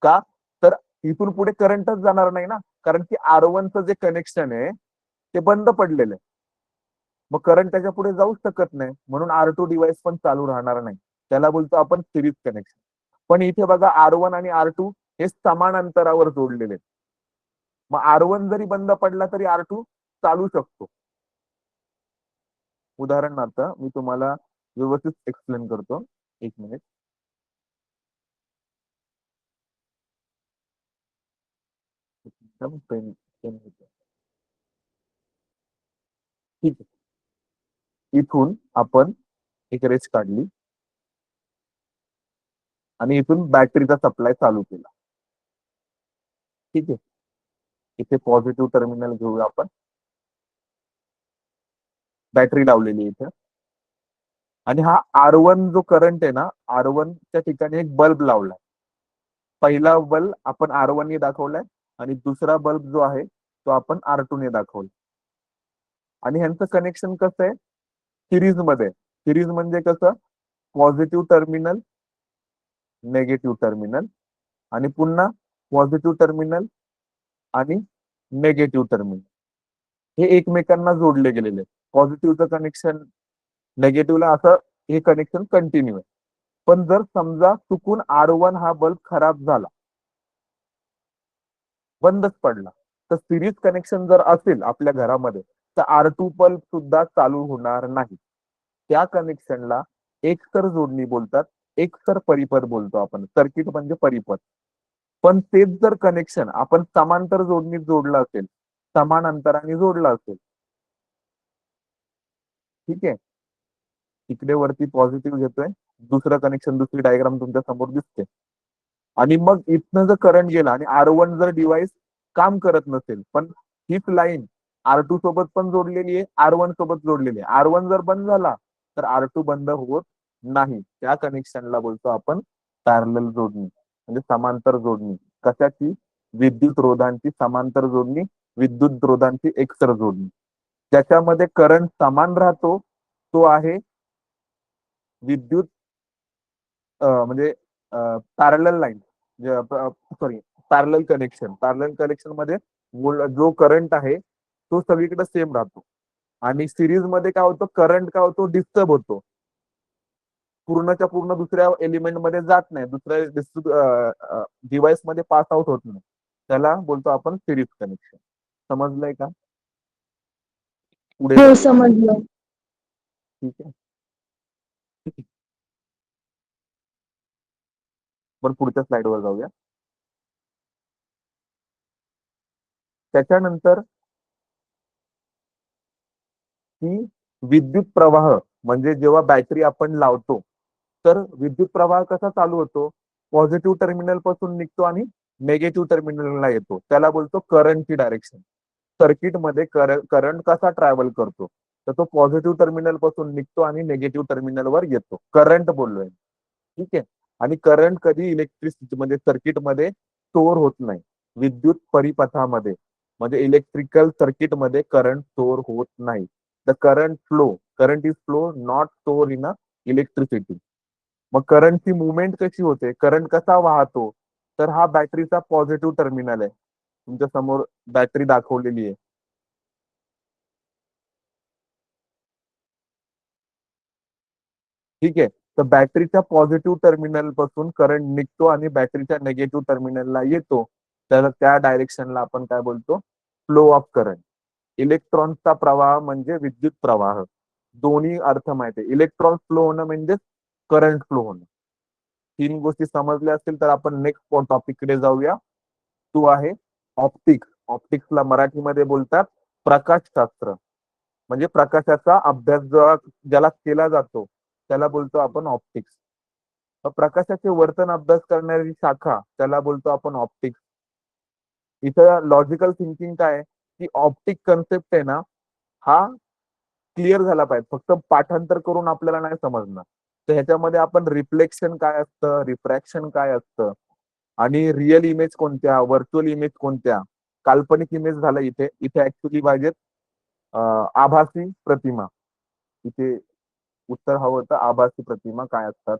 का? तर इथून पुढे करंटच जाणार नाही ना, कारण की R1चं जे कनेक्शन आहे ते बंद पडलेलं आहे. मग करंट त्याच्या पुढे जाऊच शकत नाही, म्हणून R2 डिव्हाइस पण चालू राहणार नाही, त्याला बोलतो आपण सिरीज कनेक्शन. पण इथे बघा R1 आणि R2 हे समान अंतरावर जोडलेले आहेत. मग R1 जरी बंद पडला तरी R2 चालू शकतो. उदाहरणार्थ मी तुम्हाला व्यवस्थित एक्सप्लेन करतो, एक मिनिट. एकदम ठीक आहे. इथून आपण एक रेस काढली आणि इथून बॅटरीचा सप्लाय चालू केला. ठीक आहे. इथे पॉझिटिव्ह टर्मिनल घेऊया आपण, बॅटरी लावलेली इथे. आणि हा R1 जो करंट आहे ना, R1 च्या ठिकाणी एक बल्ब लावलाय. पहिला बल्ब आपण R1 ने दाखवलाय आणि दुसरा बल्ब जो आहे तो आपण R2 ने दाखवला. आणि ह्यांचं कनेक्शन कसं आहे? सिरीज मध्ये. सिरीज म्हणजे कसं? पॉझिटिव्ह टर्मिनल नेगेटिव्ह टर्मिनल आणि पुन्हा पॉझिटिव्ह टर्मिनल आणि नेगेटिव्ह टर्मिनल हे एकमेकांना जोडले गेलेले. पॉझिटिव्हचं कनेक्शन नेगेटिव्हला असं हे कनेक्शन कंटिन्यू आहे. पण जर समजा चुकून R1 हा बल्ब खराब झाला, बंदच पडला, तर सिरीज कनेक्शन जर असेल आपल्या घरामध्ये तर R2 बल्ब सुद्धा चालू होणार नाही. त्या कनेक्शनला एकतर जोडणी बोलतात, एकतर परिपथ बोलतो आपण. सर्किट म्हणजे परिपथ. पण तेच जर कनेक्शन आपण समांतर जोडणीत जोडलं असेल, समान अंतराने जोडलं असेल, ठीक आहे, इकडे वरती पॉझिटिव्ह घेतोय, दुसरं कनेक्शन दुसरी डायग्राम तुमच्या समोर दिसते. आणि मग इथनं जर करंट गेला आणि R1 जर डिव्हाइस काम करत नसेल, पण हीच लाईन R2 सोबत पण जोडलेली आहे, R1 सोबत जोडलेली आहे, R1 जर बंद झाला तर R2 बंद होत नाही. त्या कनेक्शनला बोलतो आपण पॅरलल जोडणी म्हणजे समांतर जोडणी. कशाची? विद्युत रोधांची समांतर जोडणी, विद्युत रोधांची एकसर जोडणी. ज्याच्यामध्ये करंट समान राहतो तो आहे विद्युत म्हणजे parallel line, sorry, parallel connection. Parallel connection मध्ये जो करंट आहे तो सगळीकडे सेम राहतो. आणि सिरीज मध्ये काय होतं, करंट काय होतो, डिस्टर्ब होतो, पूर्णच्या पूर्ण दुसऱ्या एलिमेंट मध्ये जात नाही, दुसऱ्या डिव्हाइस मध्ये पास आउट होत नाही. त्याला बोलतो आपण सिरीज कनेक्शन. समजलंय का? पुढे हो, जाऊया. समजलं. ठीक आहे. पण पुढच्या स्लाइडवर जाऊया. त्याच्यानंतर की विद्युत प्रवाह म्हणजे जेव्हा बॅटरी आपण लावतो तर विद्युत प्रवाह कसा चालू होतो, पॉझिटिव्ह टर्मिनल पासून निघतो आणि नेगेटिव्ह टर्मिनलला येतो. त्याला बोलतो करंटची डायरेक्शन. सर्किटमध्ये करंट कसा ट्रॅव्हल करतो, तर तो पॉझिटिव्ह टर्मिनल पासून निघतो आणि निगेटिव्ह टर्मिनलवर येतो. करंट बोललोय, ठीक आहे. आणि करंट कधी इलेक्ट्रिसिटी म्हणजे सर्किटमध्ये स्टोअर होत नाही. विद्युत परिपथामध्ये म्हणजे इलेक्ट्रिकल सर्किटमध्ये करंट स्टोअर होत नाही. The current is flow not store in a electricity. मग करंटची मुवमेंट कशी होते, करंट कसा वाहतो, तर हा बॅटरीचा पॉझिटिव्ह टर्मिनल आहे. तुमच्या समोर बॅटरी दाखवलेली आहे, ठीक आहे. तर बॅटरीच्या पॉझिटिव्ह टर्मिनल पासून करंट निघतो आणि बॅटरीच्या नेगेटिव्ह टर्मिनलला येतो. तर त्या डायरेक्शनला आपण काय बोलतो, फ्लो ऑफ करंट. इलेक्ट्रॉनचा प्रवाह म्हणजे विद्युत प्रवाह. दोन्ही अर्थ माहिती आहे. इलेक्ट्रॉन फ्लो होणं म्हणजे करंट फ्लो होणं. तीन गोष्टी समजल्या असतील तर आपण नेक्स्ट टॉपिककडे जाऊया. तो आहे ऑप्टिक्स. ऑप्टिक्सला मराठीमध्ये बोलतात प्रकाशशास्त्र. म्हणजे प्रकाशाचा अभ्यास ज्याला केला जातो त्याला बोलतो आपण ऑप्टिक्स. प्रकाशाचे वर्तन अभ्यास करणारी शाखा त्याला बोलतो आपण ऑप्टिक्स. इथं लॉजिकल थिंकिंग काय आहे, की ऑप्टिक कन्सेप्ट आहे ना, हा क्लिअर झाला पाहिजे. फक्त पाठांतर करून आपल्याला नाही समजणार. तर ह्याच्यामध्ये आपण रिफ्लेक्शन काय असतं, रिफ्रॅक्शन काय असतं, आणि रिअल इमेज कोणत्या, व्हर्च्युअल इमेज कोणत्या, काल्पनिक इमेज झालं इथे. इथे ऍक्च्युली पाहिजेत आभासी प्रतिमा. इथे उत्तर हवं होतं आभासी प्रतिमा काय असतात,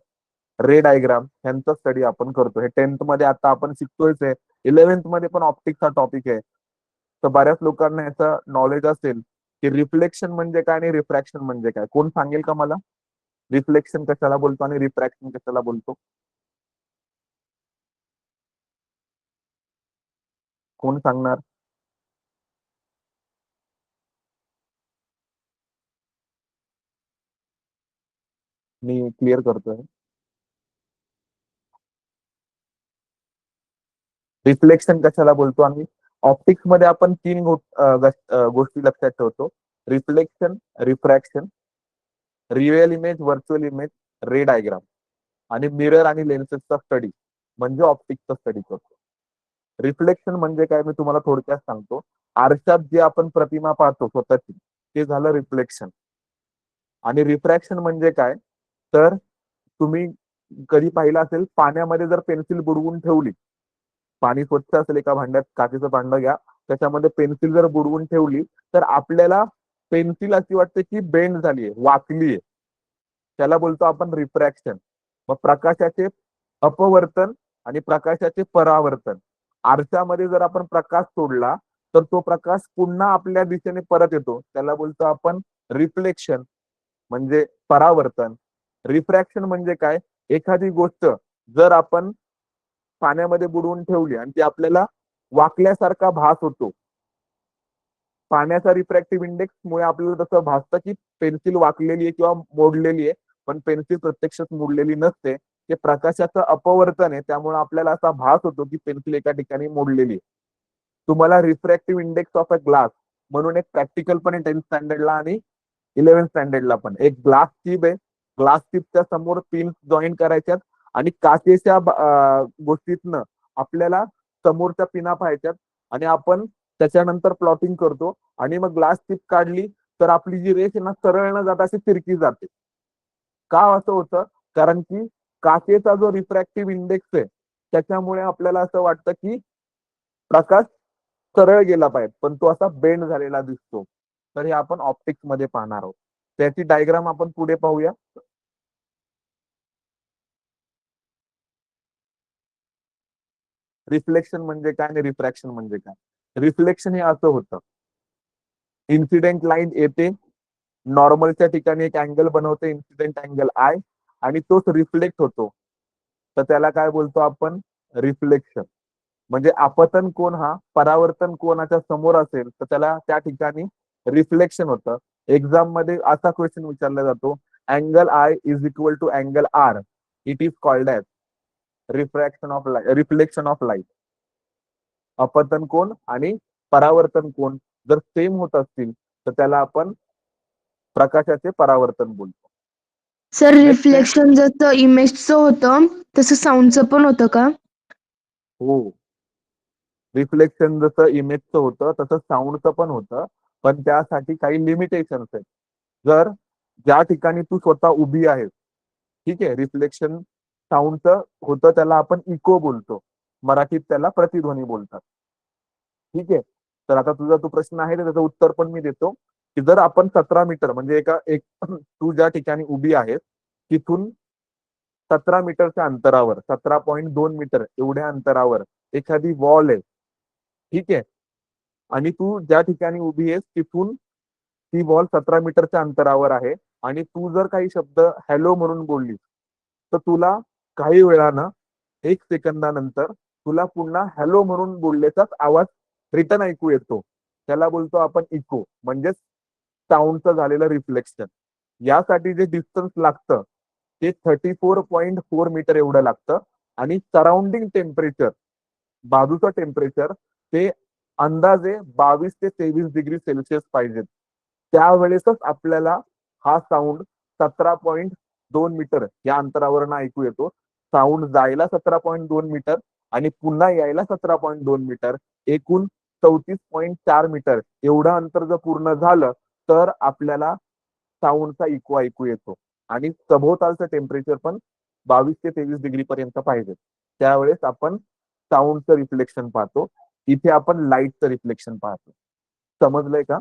रे डायग्राम, ह्यांचा स्टडी आपण करतो. हे 10th मध्ये आता आपण शिकतोयच आहे. 11th मध्ये पण ऑप्टिक्स हा टॉपिक आहे. तर बऱ्याच लोकांना याचं नॉलेज असेल की रिफ्लेक्शन म्हणजे काय आणि रिफ्रॅक्शन म्हणजे काय. कोण सांगेल का मला, रिफ्लेक्शन कशाला बोलतो आणि रिफ्रॅक्शन कशाला बोलतो? कोण सांगणार? मी क्लिअर करतोय. रिफ्लेक्शन कशाला बोलतो आणि ऑप्टिक्स मध्ये आपण तीन गोष्टी लक्षात ठेवतो: reflection, refraction, real image, virtual image, रे डायग्राम. आणि मिरर आणि लेन्सेसचा स्टडी म्हणजे ऑप्टिक्सचा स्टडी करतो. रिफ्लेक्शन म्हणजे काय मी तुम्हाला थोडक्यात सांगतो. आरशात जे आपण प्रतिमा पाहतो स्वतःची, ते झालं रिफ्लेक्शन. आणि रिफ्रॅक्शन म्हणजे काय, तर तुम्ही कधी पाहिलं असेल, पाण्यामध्ये जर पेन्सिल बुडवून ठेवली, पाणी स्वच्छ असेल, एका भांड्यात काचेचं भांडं घ्या, त्याच्यामध्ये पेन्सिल जर बुडवून ठेवली तर आपल्याला पेन्सिल अशी वाटते की बेंड झालीये, वाकलीये. त्याला बोलतो आपण रिफ्रॅक्शन. मग प्रकाशाचे अपवर्तन आणि प्रकाशाचे परावर्तन. आरशामध्ये जर आपण प्रकाश सोडला तर तो प्रकाश पुन्हा आपल्या दिशेने परत येतो, त्याला बोलतो आपण रिफ्लेक्शन म्हणजे परावर्तन. रिफ्रॅक्शन म्हणजे काय, एखादी गोष्ट जर आपण पाण्यामध्ये बुडवून ठेवली आणि ती आपल्याला वाकल्यासारखा भास होतो, पाण्याचा रिफ्रॅक्टिव्ह इंडेक्स मुळे आपल्याला तसं भासतं की पेन्सिल वाकलेली आहे किंवा मोडलेली आहे, पण पेन्सिल प्रत्यक्षात मोडलेली नसते. ते प्रकाशाचं अपवर्तन आहे, त्यामुळे आपल्याला असा भास होतो की पेन्सिल एका ठिकाणी मोडलेली आहे. तुम्हाला refractive index of a glass म्हणून एक प्रॅक्टिकल पण आहे 10th स्टँडर्डला आणि 11th स्टँडर्डला पण. एक ग्लास ट्यूब आहे, ग्लास ट्यूबच्या समोर पिन जॉईन करायच्यात आणि काचेच्या गोष्टीतनं आपल्याला समोरच्या पिना पाहायच्यात आणि आपण त्याच्यानंतर प्लॉटिंग करतो आणि मग ग्लास टिप काढली तर आपली जी रेष आहे ना सरळ न जाता अशी तिरकी जाते. का असं होतं, कारण की काचेचा जो रिफ्रॅक्टिव्ह इंडेक्स आहे त्याच्यामुळे आपल्याला असं वाटतं की प्रकाश सरळ गेला पाहिजे, पण तो असा बेंड झालेला दिसतो. तर हे आपण ऑप्टिक्स मध्ये पाहणार आहोत. त्याची डायग्राम आपण पुढे पाहूया. रिफ्लेक्शन म्हणजे काय आणि रिफ्रॅक्शन म्हणजे काय. रिफ्लेक्शन हे असं होतं, इन्सिडेंट लाईन येते, नॉर्मलच्या ठिकाणी एक अँगल बनवते, इन्सिडेंट अँगल आय, आणि तोच रिफ्लेक्ट होतो, तर त्याला काय बोलतो आपण, रिफ्लेक्शन. म्हणजे आपतन कोण हा परावर्तन कोणाच्या समोर असेल तर त्याला त्या ठिकाणी रिफ्लेक्शन होतं. एक्झाम मध्ये असा क्वेश्चन विचारला जातो, angle I is equal to angle R, it is called as refraction of light, reflection of light. अपतन कोण आणि परावर्तन कोण जर सेम होत असतील तर त्याला आपण प्रकाशाचे परावर्तन बोलतो. सर, नेक्स्ट आहे, रिफ्लेक्शन जसं इमेजचं होतं तसं साऊंडचं पण होतं का? हो, रिफ्लेक्शन जसं इमेजचं होतं तसं साऊंडचं पण होतं, पण त्यासाठी काही लिमिटेशन्स आहेत. जर ज्या ठिकाणी तू स्वतः उभी आहेस, ठीक आहे, रिफ्लेक्शन साऊंडचं होतं त्याला आपण इको बोलतो, मराठीत त्याला प्रतिध्वनी बोलतात. ठीक आहे, तर आता तुझा तो प्रश्न आहे त्याचं उत्तर पण मी देतो, की जर आपण 17 मीटर म्हणजे एक तू ज्या ठिकाणी उभी आहेस तिथून 17 मीटरच्या अंतरावर, 17.2 मीटर एवढ्या अंतरावर एखादी वॉल आहे, ठीक आहे, आणि तू ज्या ठिकाणी उभी आहेस तिथून ती वॉल 17 मीटरच्या अंतरावर आहे आणि तू जर काही शब्द हॅलो म्हणून बोललीस तर तुला काही वेळानं 1 सेकंदानंतर तुला पुन्हा हॅलो म्हणून बोलल्याचाच आवाज रिटर्न ऐकू येतो. त्याला बोलतो आपण इको, म्हणजेच साऊंडचं झालेलं रिफ्लेक्शन. यासाठी जे डिस्टन्स लागतं ते 34.4 मीटर एवढं लागतं आणि सराउंडिंग टेम्परेचर, बाजूचं टेम्परेचर ते अंदाजे 22 ते 23 डिग्री सेल्सिअस पाहिजेत. त्यावेळेसच आपल्याला हा साऊंड 17.2 मीटर या अंतरावरनं ऐकू येतो. साऊंड जायला 17.2 मीटर आणि पुन्हा यायला 17.2 मीटर, एकूण 34.4 मीटर एवढं अंतर जर पूर्ण झालं तर आपल्याला साऊंडचा इको ऐकू येतो आणि सभोवतालचं टेम्परेचर पण 22 ते 23 डिग्री पर्यंत पाहिजे. त्यावेळेस आपण साऊंडचं रिफ्लेक्शन पाहतो. इथे आपण लाईटचं रिफ्लेक्शन पाहतो. समजलंय का?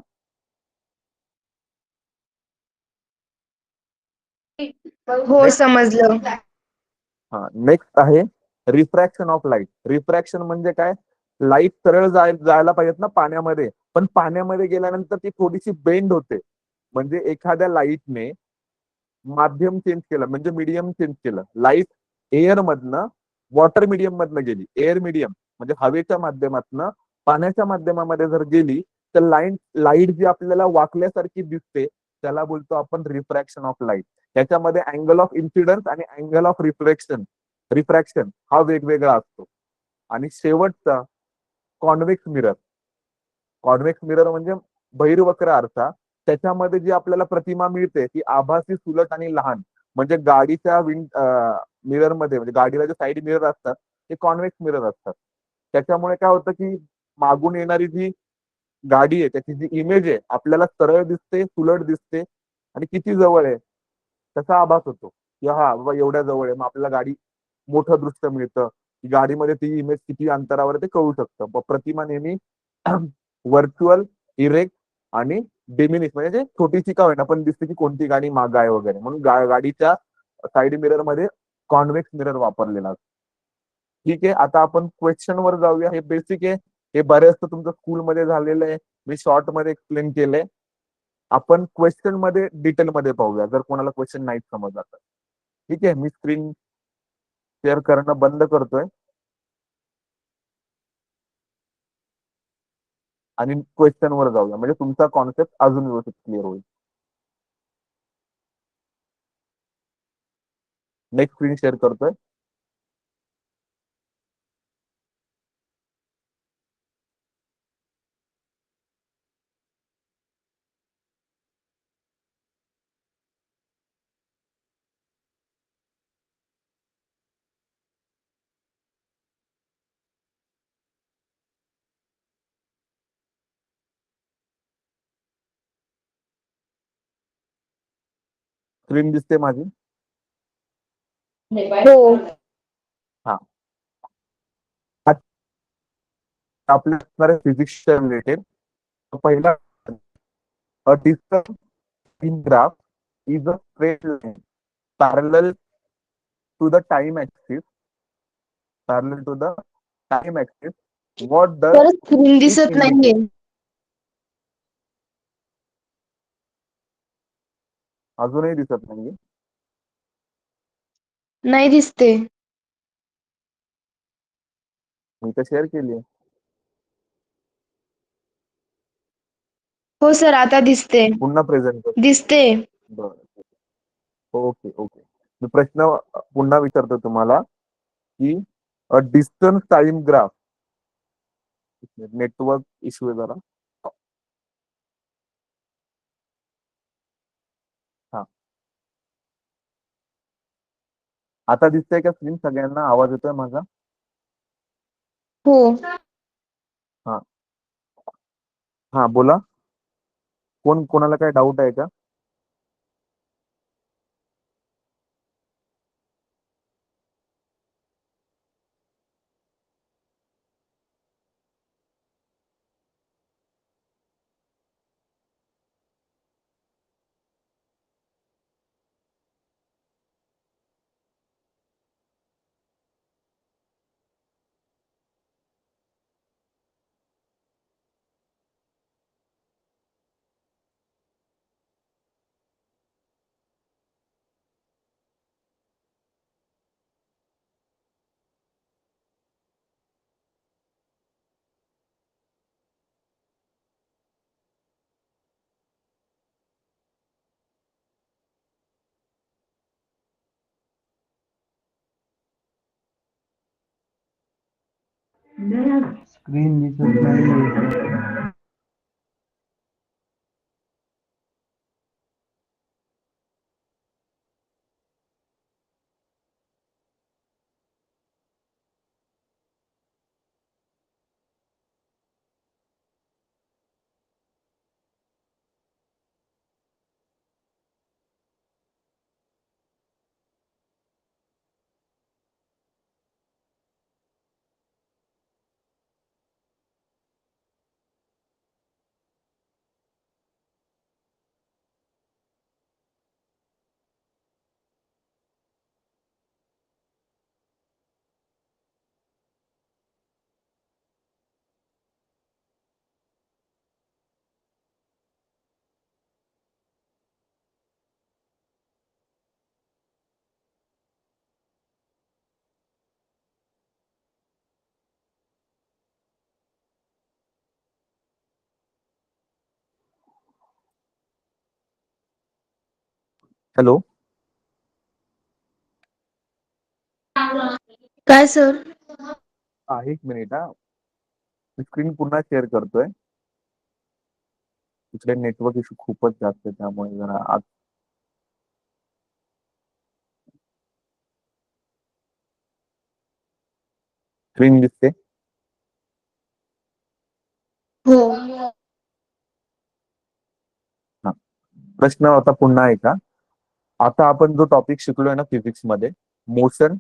हो, समजलं. हा, नेक्स्ट आहे रिफ्रॅक्शन ऑफ लाईट. रिफ्रॅक्शन म्हणजे काय, लाईट सरळ जायला पाहिजेत ना पाण्यामध्ये, पण पाण्यामध्ये गेल्यानंतर ती थोडीशी बेंड होते. म्हणजे एखाद्या लाईटने माध्यम चेंज केलं, म्हणजे मीडियम चेंज केलं. लाईट एअर मधनं वॉटर मीडियम मधनं गेली, एअर मीडियम म्हणजे हवेच्या माध्यमातनं पाण्याच्या माध्यमामध्ये जर गेली तर लाईट जी आपल्याला वाकल्यासारखी दिसते त्याला बोलतो आपण रिफ्रॅक्शन ऑफ लाईट. त्याच्यामध्ये अँगल ऑफ इन्सिडन्स आणि अँगल ऑफ रिफ्रॅक्शन हा वेगवेगळा असतो. आणि शेवटचा कॉन्व्हेक्स मिरर. कॉन्व्हेक्स मिरर म्हणजे बहिर्वक्र आरसा. त्याच्यामध्ये जी आपल्याला प्रतिमा मिळते ती आभासी, सुलट आणि लहान. म्हणजे गाडीच्या मिरर मध्ये, म्हणजे गाडीला जे साईड मिरर असतात ते कॉन्व्हेक्स मिरर असतात. त्याच्यामुळे काय होतं की मागून येणारी जी गाडी आहे त्याची जी इमेज आहे आपल्याला सरळ दिसते, सुलट दिसते आणि किती जवळ आहे त्याचा आभास होतो की हा बाबा एवढ्या जवळ आहे. मग आपल्याला गाडी मोठं दृश्य मिळतं, की गाडीमध्ये ती इमेज किती अंतरावर आहे ते कळू शकतं. प्रतिमा नेहमी व्हर्च्युअल, इरेक्ट आणि डिमिनिश, म्हणजे छोटीशी का होईना पण दिसते की कोणती गाडी माग आहे वगैरे, म्हणून गाडीच्या साईड मिरर मध्ये कॉन्व्हेक्स मिरर वापरलेला असतो. ठीक आहे, आता आपण क्वेश्चन वर जाऊया. हे बेसिक आहे, हे बरेच तुमचं स्कूलमध्ये झालेलं आहे, मी शॉर्ट मध्ये एक्सप्लेन केलंय. आपण क्वेश्चन मध्ये डिटेल मध्ये पाहूया, जर कोणाला क्वेश्चन नाही समजला तर. ठीक आहे, मी स्क्रीन शेअर करणं बंद करतोय आणि क्वेश्चन वर जाऊया, म्हणजे तुमचा कॉन्सेप्ट अजून व्यवस्थित क्लिअर होईल. नेक्स्ट स्क्रीन शेअर करतोय. स्क्रीन दिसते माझी? हो. हा, आपल्या असणारे फिजिक्सच्या रिलेटेड. पहिला, a distance in graph is a straight line parallel to the time axis. Parallel to the time axis. What does तर स्क्रीन इट दिसत नाहीये. इंडिकेट? अजूनही दिसत नाहीये? नाही दिसते. मी तर शेअर केली आहे. हो सर, आता दिसते. पुन्हा प्रेझेंट कर. दिसते. बरं, ओके ओके. मी प्रश्न पुन्हा विचारतो तुम्हाला की अ distance time graph, network issue आहे जरा. हा, आता दिसतंय का स्क्रीन? सगळ्यांना आवाज येतोय माझा? हो. हा हा, बोला. कोणाला काय डाऊट आहे का? स्क्रीन दिसत नाही. हॅलो. काय सर? हा, एक मिनिट. हा, स्क्रीन पुन्हा शेअर करतोय. इकडे नेटवर्क इश्यू खूपच जास्त आहे, त्यामुळे जरा स्क्रीन दिसते? हो. हा, प्रश्न आता पुन्हा आहे का? आता आपण जो टॉपिक शिकलोय ना फिजिक्स मध्ये, मोशन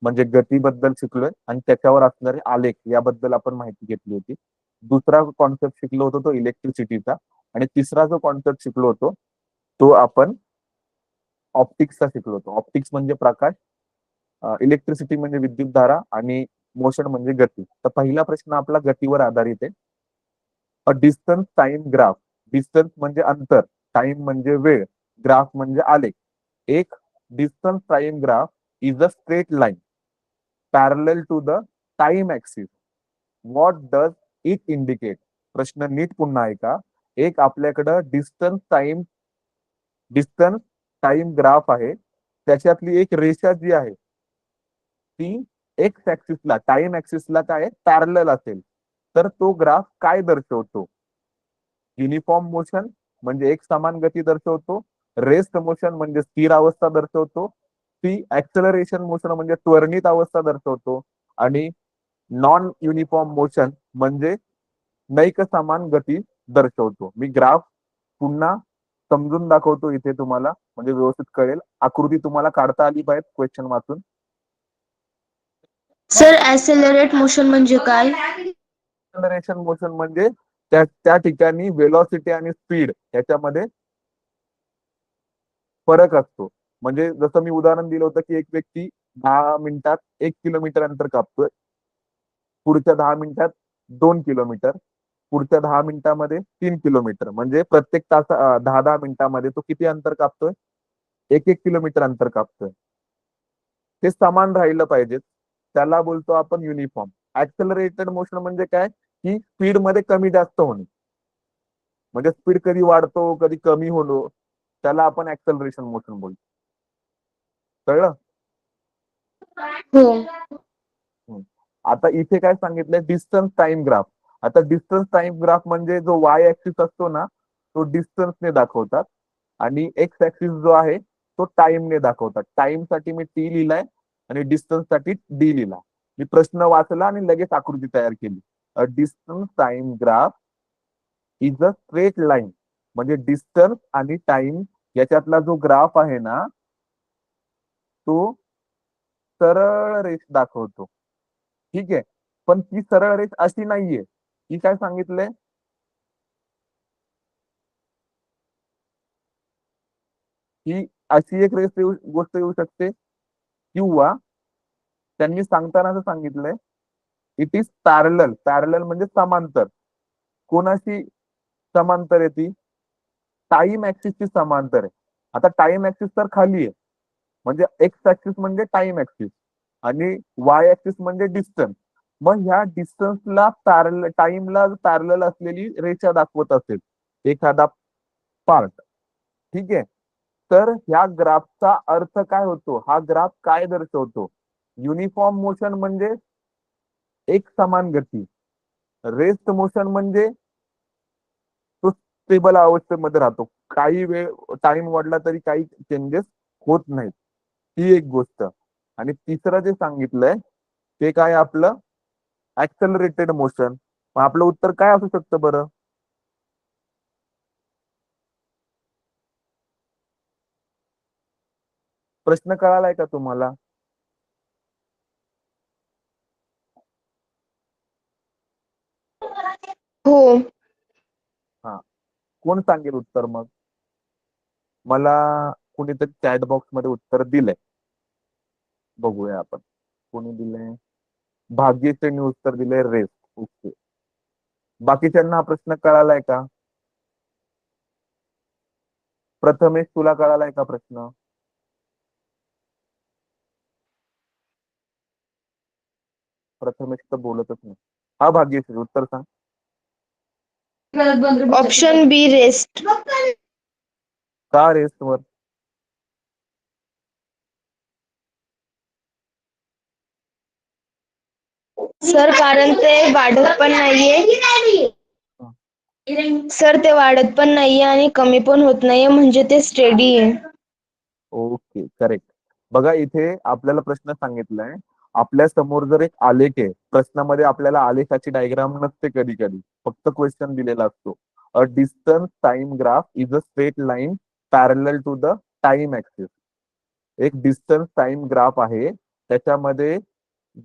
म्हणजे गतीबद्दल शिकलोय आणि त्याच्यावर असणारे आलेख याबद्दल आपण माहिती घेतली होती. दुसरा कॉन्सेप्ट शिकलो होतो तो इलेक्ट्रिसिटीचा, आणि तिसरा जो कॉन्सेप्ट शिकलो होतो तो आपण ऑप्टिक्सचा शिकलो होतो. ऑप्टिक्स म्हणजे प्रकाश, इलेक्ट्रिसिटी म्हणजे विद्युत धारा आणि मोशन म्हणजे गती. तर पहिला प्रश्न आपला गतीवर आधारित आहे. A distance time graph. Distance म्हणजे अंतर, टाइम म्हणजे वेळ, ग्राफ म्हणजे आलेख. एक distance time graph is a straight line parallel to the time axis. What does it indicate? प्रश्न नीट पुन्हा ऐका. एक आपल्याकडं डिस्टन्स टाइम ग्राफ आहे. त्याच्यातली एक रेषा जी आहे ती एक्स ऍक्सिसला, टाइम ऍक्सिसला काय पॅरलल असेल तर तो ग्राफ काय दर्शवतो? युनिफॉर्म मोशन म्हणजे एक समान गती दर्शवतो. रेस्ट मोशन म्हणजे स्थिर अवस्था दर्शवतो. ती ऍक्सलरेशन मोशन म्हणजे त्वरणित अवस्था दर्शवतो. आणि नॉन युनिफॉर्म मोशन म्हणजे नैक समान गती दर्शवतो. मी ग्राफ पुन्हा समजून दाखवतो इथे तुम्हाला, म्हणजे व्यवस्थित कळेल. आकृती तुम्हाला काढता आली पाहिजे क्वेश्चन वाचून. सर ऍसेलरेट मोशन म्हणजे काय? ऍक्सलरेशन मोशन म्हणजे त्या त्या ठिकाणी वेलॉसिटी आणि स्पीड याच्यामध्ये फरक असतो. म्हणजे जसं मी उदाहरण दिलं होतं की एक व्यक्ती 10 मिनिटात 1 किलोमीटर अंतर कापतोय, पुढच्या 10 मिनिटात 2 किलोमीटर, पुढच्या 10 मिनिटामध्ये 3 किलोमीटर. म्हणजे प्रत्येक 10-10 मिनिटामध्ये तो किती अंतर कापतोय? 1-1 किलोमीटर अंतर कापतोय. ते समान राहिलं पाहिजे, त्याला बोलतो आपण युनिफॉर्म. ऍक्सलरेटेड मोशन म्हणजे काय? की स्पीड मध्ये कमी जास्त होणे. म्हणजे स्पीड कधी वाढतो कधी कमी होतो, त्याला आपण ऍक्सलरेशन मोशन बोलतो. कळलं? हो. हम्म. आता इथे काय सांगितलंय? Distance time graph. आता डिस्टन्स टाइम ग्राफ म्हणजे जो वाय ऍक्सिस असतो ना, तो डिस्टन्सने दाखवतात आणि एक्स ऍक्सिस जो आहे तो टाइमने दाखवतात. टाइम साठी मी टी लिहिलाय आणि डिस्टन्स साठी डी लिहिला. मी प्रश्न वाचला आणि लगेच आकृती तयार केली. अ distance time graph is a straight line. म्हणजे डिस्टन्स आणि टाइम याच्यातला जो ग्राफ आहे ना, तो सरळ रेष दाखवतो. ठीक आहे, पण ती सरळ रेष अशी नाहीये. ती काय सांगितलंय? ही अशी एक गोष्ट येऊ शकते, किंवा त्यांनी सांगताना असं सांगितलंय इट इज पॅरलल. पॅरलल म्हणजे समांतर. कोणाशी समांतर आहे ती? टाइम ऍक्सिसची समांतर आहे. आता टाइम ऍक्सिस तर खाली आहे, म्हणजे एक्स ऍक्सिस म्हणजे टाइम ऍक्सिस आणि वाय ऍक्सिस म्हणजे डिस्टन्स. मग ह्या डिस्टन्सला पॅरल, टाइमला पॅरलल असलेली रेषा दाखवत असेल एखादा पार्ट. ठीक आहे, तर ह्या ग्राफचा अर्थ काय होतो? हा ग्राफ काय दर्शवतो? युनिफॉर्म मोशन म्हणजे एक समान गती. रेस्ट मोशन म्हणजे तो स्टेबल अवस्थेमध्ये राहतो, काही वेळ टाइम वाढला तरी काही चेंजेस होत नाहीत. ही एक गोष्ट. आणि तिसरं जे सांगितलंय ते काय आपलं? ऍक्सलरेटेड मोशन. मग आपलं उत्तर काय असू शकतं बरं? प्रश्न कळालाय का तुम्हाला? हो. हा, कोण सांगेल उत्तर मग? मला कुणीतरी चॅट बॉक्स मध्ये उत्तर दिलंय, बघूया आपण. कोणी दिलंय? भाग्यश्रीने उत्तर दिलंय रेस. ओके, बाकीच्यांना हा प्रश्न कळालाय का? प्रथमेश, तुला कळालाय का प्रश्न? प्रथमेश तर बोलतच नाही. हा भाग्यश्री, उत्तर सांग. ऑप्शन बी रेस्ट. का रेसवर? सर कारण ते वाढत पण नाहीये. सर ते वाढत पण नाहीये आणि कमी पण होत नाहीये, म्हणजे ते स्टेडी आहे. Okay, correct. बघा इथे आपल्याला प्रश्न सांगितलाय, आपल्या समोर जर एक आलेख आहे, प्रश्नामध्ये आपल्याला आलेखाची डायग्राम नसते कधी कधी, फक्त क्वेश्चन दिलेला असतो. A distance time graph is a straight line parallel to the time axis. एक डिस्टन्स टाइम ग्राफ आहे, त्याच्यामध्ये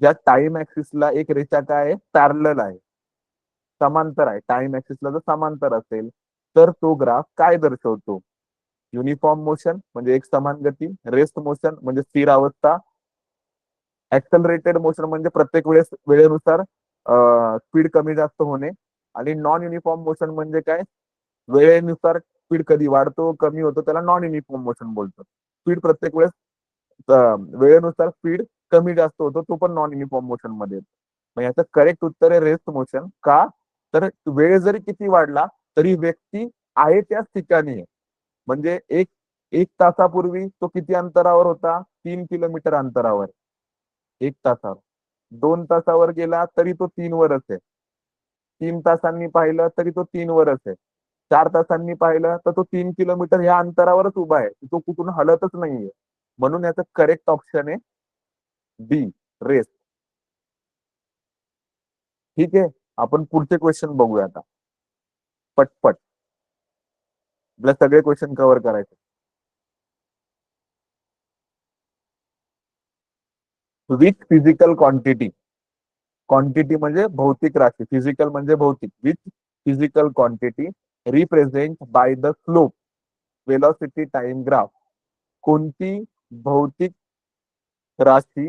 ज्या टाइम ऍक्सिसला एक रेषा काय आहे? पॅरलल आहे, समांतर आहे. टाइम ऍक्सिसला जर समांतर असेल तर तो ग्राफ काय दर्शवतो? युनिफॉर्म मोशन म्हणजे एक समान गती, रेस्ट मोशन म्हणजे स्थिर अवस्था, ऍक्सलरेटेड मोशन म्हणजे प्रत्येक वेळेनुसार स्पीड कमी जास्त होणे. आणि नॉन युनिफॉर्म मोशन म्हणजे काय, वेळेनुसार स्पीड कधी वाढतो कमी होतो त्याला नॉन युनिफॉर्म मोशन बोलतो. स्पीड प्रत्येक वेळेस वेळेनुसार स्पीड कमी जास्त होतो, तो पण नॉन युनिफॉर्म मोशन मध्ये येतो. मग याचं करेक्ट उत्तर आहे रेस्ट मोशन. का तर वेळ जरी किती वाढला तरी व्यक्ती आहे त्याच ठिकाणी आहे. म्हणजे एक एक तासापूर्वी तो किती अंतरावर होता, 3 किलोमीटर अंतरावर. 1 तासावर. 2 तासावर गेला तरी तो 3वरच आहे. 3 तासांनी पाहिलं तरी तो 3वरच आहे. 4 तासांनी पाहिलं तर तो 3 किलोमीटर ह्या अंतरावरच उभा आहे, तो कुठून हलतच नाहीये. म्हणून याचं करेक्ट ऑप्शन आहे बी, रेस्ट. ठीक आहे, आपण पुढचे क्वेश्चन बघूया आता पटपट. आपल्या सगळे क्वेश्चन कव्हर करायचे. विच फिजिकल क्वांटिटी, क्वांटिटी म्हणजे भौतिक राशी, फिजिकल म्हणजे भौतिक. Which physical quantity represent by the slope velocity time graph. कोणती भौतिक राशी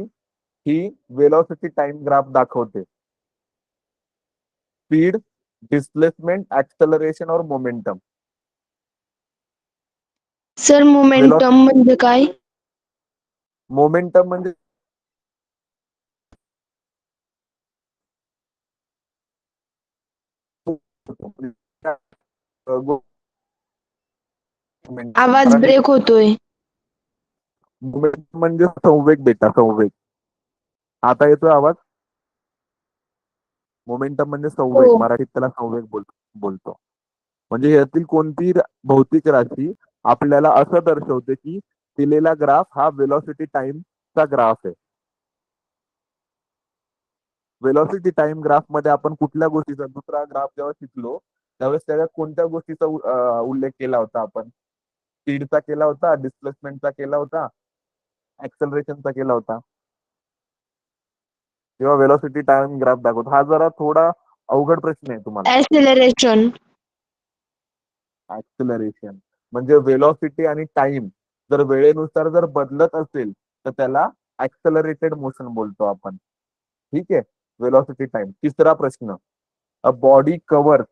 ही वेलॉसिटी टाइम ग्राफ दाखवते? स्पीड, डिस्प्लेसमेंट, ऍक्सलरेशन और मोमेंटम. सर मोमेंटम म्हणजे काय? मोमेंटम म्हणजे आवाज ब्रेक होतोय. मोमेंटम म्हणजे संवेग बेटा, संवेग. आता येतोय आवाज? मोमेंटम म्हणजे संवेग, हो. मराठीत त्याला संवेग बोलतो. म्हणजे यातील कोणती भौतिक राशी आपल्याला असं दर्शवते की दिलेला ग्राफ हा वेलॉसिटी टाइमचा ग्राफ आहे. वेलॉसिटी टाइम ग्राफ मध्ये आपण कुठल्या गोष्टीचा, दुसरा ग्राफ जेव्हा शिकलो त्यावेळेस त्याच्या कोणत्या गोष्टीचा उल्लेख केला होता आपण? स्पीडचा केला होता, डिस्प्लेसमेंटचा केला होता, ऍक्सलरेशनचा केला होता. तेव्हा वेलॉसिटी टाइम ग्राफ दाखवतो. हा जरा थोडा अवघड प्रश्न आहे तुम्हाला. ऍक्सेलरेशन. ऍक्सलरेशन म्हणजे वेलॉसिटी आणि टाइम जर वेळेनुसार जर बदलत असेल तर त्याला ऍक्सलरेटेड मोशन बोलतो आपण. ठीक आहे, वेलॉसिटी टाइम. तिसरा प्रश्न, अ बॉडी कव्हर,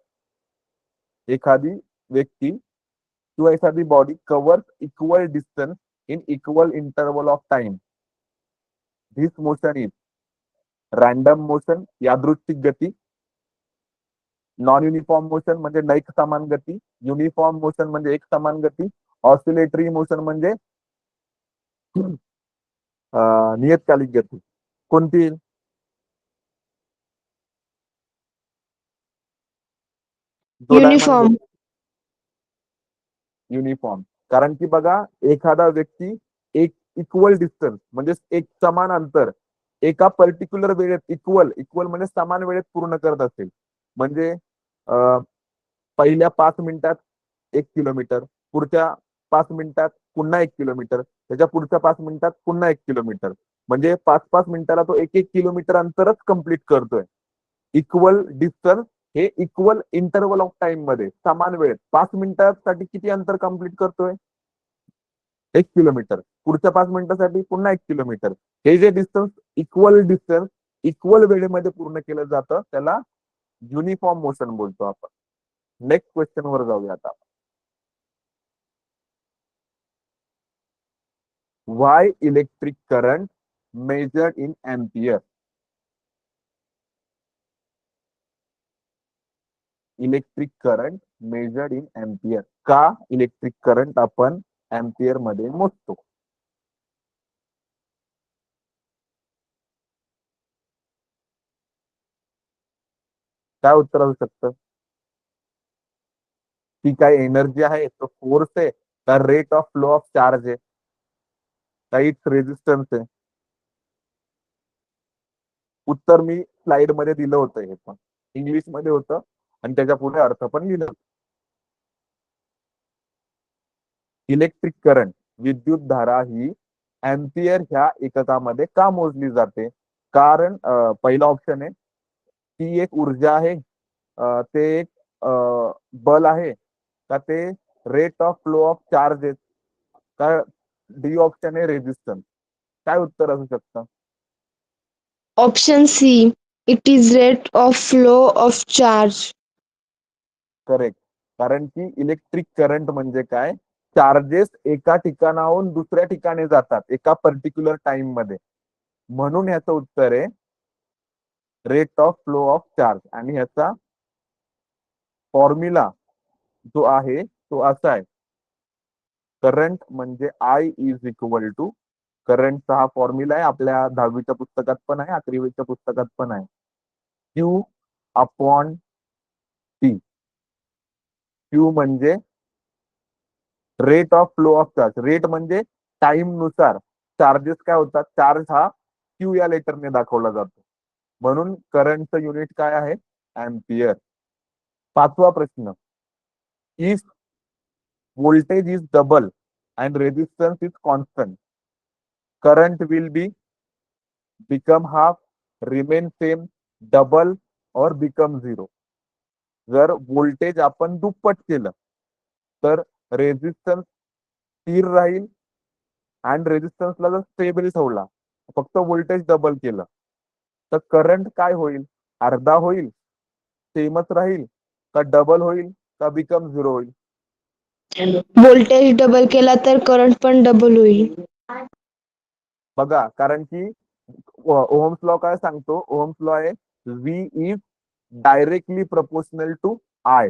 एखादी व्यक्ती किंवा एखादी body covers equal distance in equal interval of time. This motion is random motion, यादृच्छिक गती. नॉन युनिफॉर्म मोशन म्हणजे नैक समान गती. युनिफॉर्म मोशन म्हणजे एक समान गती. ऑसिलेटरी मोशन म्हणजे नियतकालिक गती. कोणती? युनिफॉर्म. युनिफॉर्म. कारण की बघा, एखादा व्यक्ती एक इक्वल डिस्टन्स म्हणजे एक समान अंतर एका पर्टिक्युलर वेळेत इक्वल इक्वल म्हणजे समान वेळेत पूर्ण करत असेल, म्हणजे पहिल्या 5 मिनिटात 1 किलोमीटर, पुढच्या 5 मिनिटात पुन्हा 1 किलोमीटर, त्याच्या पुढच्या 5 मिनिटात पुन्हा 1 किलोमीटर, म्हणजे 5-5 मिनिटाला तो 1-1 किलोमीटर अंतरच कंप्लीट करतोय. इक्वल डिस्टन्स हे इक्वल इंटरवल ऑफ टाइम मध्ये समान वेळेत 5 मिनिटासाठी किती अंतर कंप्लीट करतोय? 1 किलोमीटर. पुढच्या 5 मिनिटासाठी पुन्हा 1 किलोमीटर. हे जे डिस्टन्स इक्वल वेळेमध्ये पूर्ण केलं जातं त्याला युनिफॉर्म मोशन बोलतो आपण. नेक्स्ट क्वेश्चन वर जाऊया आता. Why electric current measured in ampere. Electric current measured in ampere. का इलेक्ट्रिक करंट आपण एम्पियर मध्ये मोजतो? काय उत्तर असू शकतं? ती काय एनर्जी आहे, तो फोर्स आहे, का rate of flow of charge आहे, काही रेजिस्टन्स आहे? उत्तर मी स्लाइड मध्ये दिलं होतं, हे पण इंग्लिश मध्ये होतं आणि त्याच्या पुढे अर्थ पण लिहिलं. इलेक्ट्रिक करंट, विद्युत धारा ही एम्पियर ह्या एककामध्ये का मोजली जाते? कारण पहिला ऑप्शन आहे ती एक ऊर्जा आहे, ते एक बल आहे, का ते rate of flow of charge आहे, का डी ऑप्शन आहे रेजिस्टन्स? काय उत्तर असू शकतं? Option C. It is rate of flow of charge. Correct. कारण की इलेक्ट्रिक करंट म्हणजे काय, चार्जेस एका ठिकाणाहून दुसऱ्या ठिकाणी जातात एका पर्टिक्युलर टाइम मध्ये, म्हणून ह्याचं उत्तर आहे rate of flow of charge. आणि ह्याचा फॉर्म्युला जो आहे तो असा आहे, करंट म्हणजे आय इज इक्वल टू, करंटचा हा फॉर्म्युला आहे, आपल्या 10वीच्या पुस्तकात पण आहे, 11वीच्या पुस्तकात पण आहे, क्यू अपॉन टी. क्यू म्हणजे rate of flow of charge, rate म्हणजे टाइम नुसार चार्जेस काय होतात, चार्ज हा क्यू या लेटरने दाखवला जातो, म्हणून करंटचं युनिट काय आहे, अँपियर. 5वा प्रश्न, if voltage is double and resistance is constant, current will be become half, remain same, double or become zero. जर व्होल्टेज आपण दुप्पट केलं तर रेझिस्टन्स स्थिर राहील, आणि रेझिस्टन्सला जर स्टेबल ठेवला, फक्त व्होल्टेज डबल केलं, तर करंट काय होईल, अर्धा होईल, सेमच राहील, का डबल होईल, का बिकम झिरो होईल. व्होल्टेज डबल केला तर करंट पण डबल होईल. बघा, कारण की ओहम्स लॉ काय सांगतो, ओहम्स लॉ आहे V is directly proportional to I.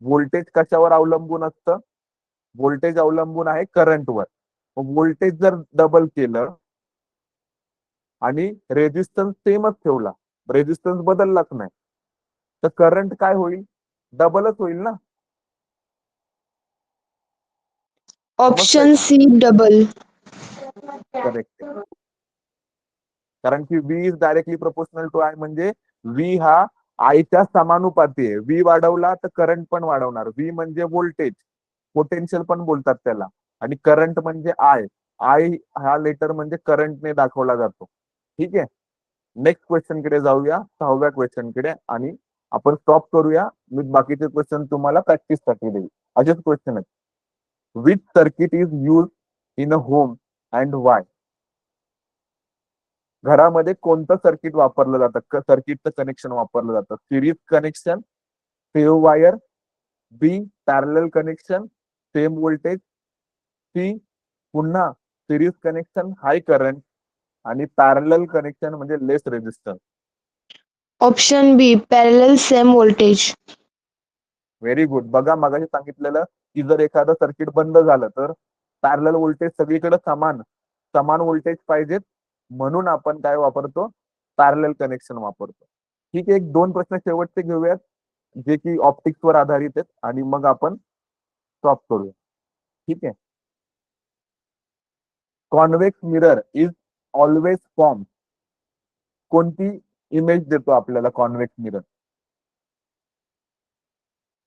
Voltage कशावर अवलंबून असतं, व्होल्टेज अवलंबून आहे करंटवर. व्होल्टेज जर डबल केलं आणि रेझिस्टन्स सेमच ठेवला, रेझिस्टन्स बदललाच नाही, तर करंट काय होईल, डबलच होईल ना. समजतंय ऑप्शन का. C double. करेक्ट. कारण की V is directly proportional to I म्हणजे व्ही हा आयच्या समानुपाती आहे. व्ही वाढवला तर करंट पण वाढवणार. व्ही म्हणजे व्होल्टेज, पोटेन्शियल पण बोलतात त्याला, आणि करंट म्हणजे आय. आय हा लेटर म्हणजे करंटने दाखवला जातो. ठीक आहे, नेक्स्ट क्वेश्चन कडे जाऊया, 6व्या क्वेश्चन कडे, आणि आपण स्टॉप करूया. मी बाकीचे क्वेश्चन तुम्हाला प्रॅक्टिस साठी देईल. असेच क्वेश्चन आहेत. Which circuit is use in a home and why. घरामध्ये कोणतं सर्किट वापरलं जातं, सर्किटचं कनेक्शन वापरलं जातं, series connection, save wire, B parallel connection, same voltage, C पुन्हा सिरीज कनेक्शन हाय करंट, आणि पॅरलल कनेक्शन म्हणजे less resistance. Option B parallel same voltage. Very good. बघा, मगाशी सांगितलेलं की जर एखादं सर्किट बंद झालं तर पॅरलल व्होल्टेज सगळीकडे समान समान व्होल्टेज पाहिजेत, म्हणून आपण काय वापरतो, पॅरलल कनेक्शन वापरतो. ठीक आहे, एक 2 प्रश्न शेवटचे घेऊयात जे की ऑप्टिक्स वर आधारित आहेत, आणि मग आपण स्टॉप करूया. ठीक आहे. Convex mirror is always form. कोणती इमेज देतो आपल्याला कॉन्व्हेक्स मिरर.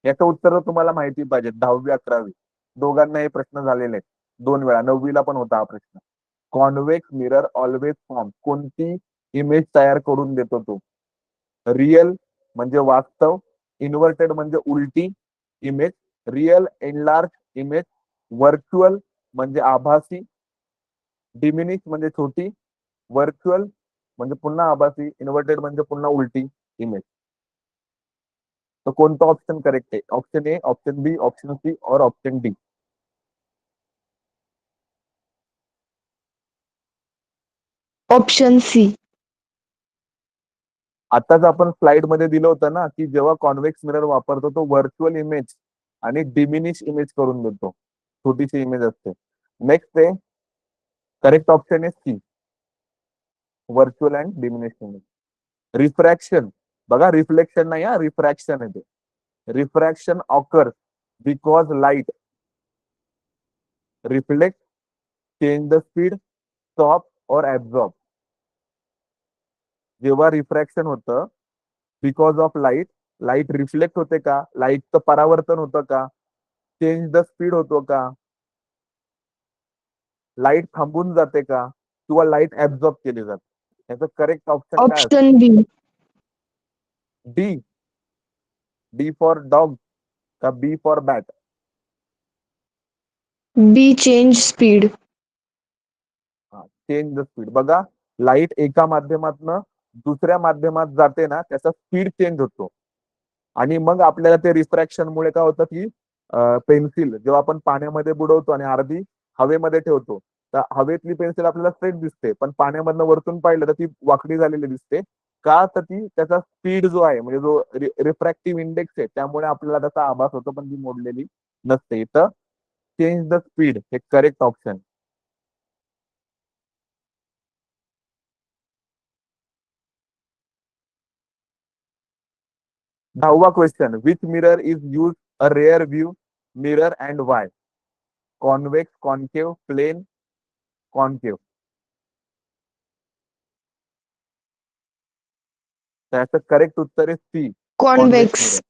याचं उत्तर तुम्हाला माहिती पाहिजे, 10वी 11वी दोघांना हे प्रश्न झालेले आहेत 2 वेळा, 9वीला पण होता हा प्रश्न. कॉन्व्हेक्स मिरर ऑलवेज फॉर्म, कोणती इमेज तयार करून देतो तो. रिअल म्हणजे वास्तव, इन्व्हर्टेड म्हणजे उलटी image, real enlarge image, virtual म्हणजे आभासी, डिमिनिश म्हणजे छोटी, व्हर्च्युअल म्हणजे पुन्हा आभासी, इन्व्हर्टेड म्हणजे पुन्हा उलटी इमेज. तो कोणता ऑप्शन करेक्ट आहे, option A, option B, option C और ऑप्शन डी. Option C. आताच आपण स्लाइड मध्ये दिलं होतं ना की जेव्हा कॉन्व्हेक्स मिरर वापरतो तो व्हर्च्युअल इमेज आणि डिमिनिश इमेज करून देतो, छोटीशी इमेज असते. नेक्स्ट आहे, करेक्ट ऑप्शन आहे C, virtual and diminish image. Refraction, बघा रिफ्लेक्शन नाही हा, रिफ्रॅक्शन आहे ते. Refraction occurs because light reflect, change the speed, stop और ऍब्झॉर्ब. जेव्हा रिफ्रॅक्शन होतं because of light, light reflect होते का, लाईटचं परावर्तन होतं का, चेंज द स्पीड होतो का, लाईट थांबून जाते का, किंवा लाईट ऍब्झॉर्ब केली जाते. याचं करेक्ट ऑप्शन काय असेल. Option B. D. D for dog का B for bat. B change speed. Change the speed. बघा, लाईट एका माध्यमातनं दुसऱ्या माध्यमात जाते ना, त्याचा स्पीड चेंज होतो. आणि मग आपल्याला ते रिफ्रॅक्शन मुळे काय होतं की पेन्सिल जेव्हा आपण पाण्यामध्ये बुडवतो आणि अर्धी हवेमध्ये ठेवतो, तर हवेतली पेन्सिल आपल्याला स्ट्रेट दिसते, पण पाण्यामधनं वरतून पाहिलं तर ती वाकडी झालेली दिसते. का? तर ती त्याचा स्पीड जो आहे म्हणजे जो रिफ्रॅक्टिव्ह इंडेक्स आहे त्यामुळे आपल्याला त्याचा आभास होतो, पण ती मोडलेली नसते. तर चेंज द स्पीड हे करेक्ट ऑप्शन. दहावा question, which mirror is use a rear view mirror and why? Convex, concave, plane, concave. त्याचं करेक्ट उत्तर आहे C, convex convex. Mirror.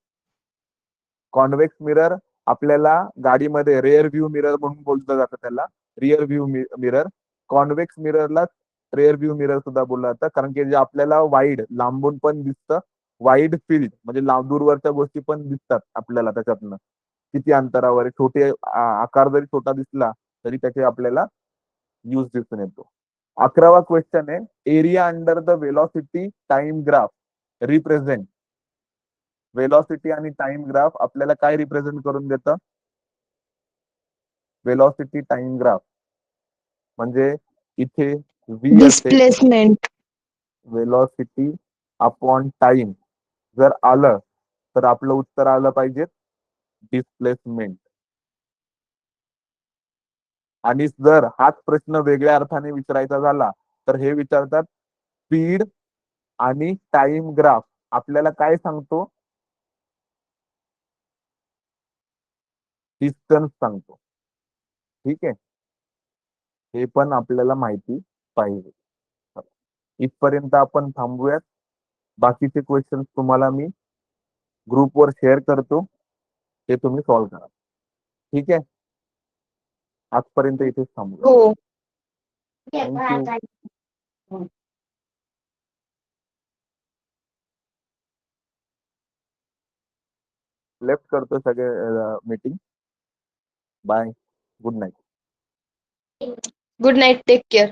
Convex mirror आपल्याला गाडीमध्ये रेअर व्ह्यू मिरर म्हणून बोललं जातं, त्याला रिअर व्ह्यू मिरर. कॉन्वेक्स मिररला रेअर व्ह्यू मिरर सुद्धा बोललं जातं, कारण की जे आपल्याला वाईड लांबून पण दिसतं, वाईड फील्ड म्हणजे दूरवरच्या गोष्टी पण दिसतात आपल्याला त्याच्यातनं, किती अंतरावर आहे. छोटे आकार जरी छोटा दिसला तरी त्याचे आपल्याला यूज दिसून येतो. 11वा क्वेश्चन आहे, area under the velocity time graph represent. Velocity आणि टाइम ग्राफ आपल्याला काय रिप्रेझेंट करून देतं? वेलॉसिटी टाइम ग्राफ म्हणजे इथे व्ही असेल, डिस्प्लेसमेंट. वेलॉसिटी अपॉन टाइम जर आलं तर आपलं उत्तर आलं पाहिजे डिस्प्लेसमेंट. आणि जर हाच प्रश्न वेगळ्या अर्थाने विचारायचा झाला तर हे विचारतात, स्पीड आणि टाइम ग्राफ आपल्याला काय सांगतो? डिस्टन्स सांगतो. ठीक आहे, हे पण आपल्याला माहिती पाहिजे. इथपर्यंत आपण थांबूयात. बाकीचे क्वेश्चन तुम्हाला मी ग्रुपवर शेअर करतो, ते तुम्ही सॉल्व्ह करा. ठीक आहे, आजपर्यंत इथेच थांबूया. हो. थँक्यू. लेफ्ट करतो सगळे meeting. Bye, good night. Good night, take care.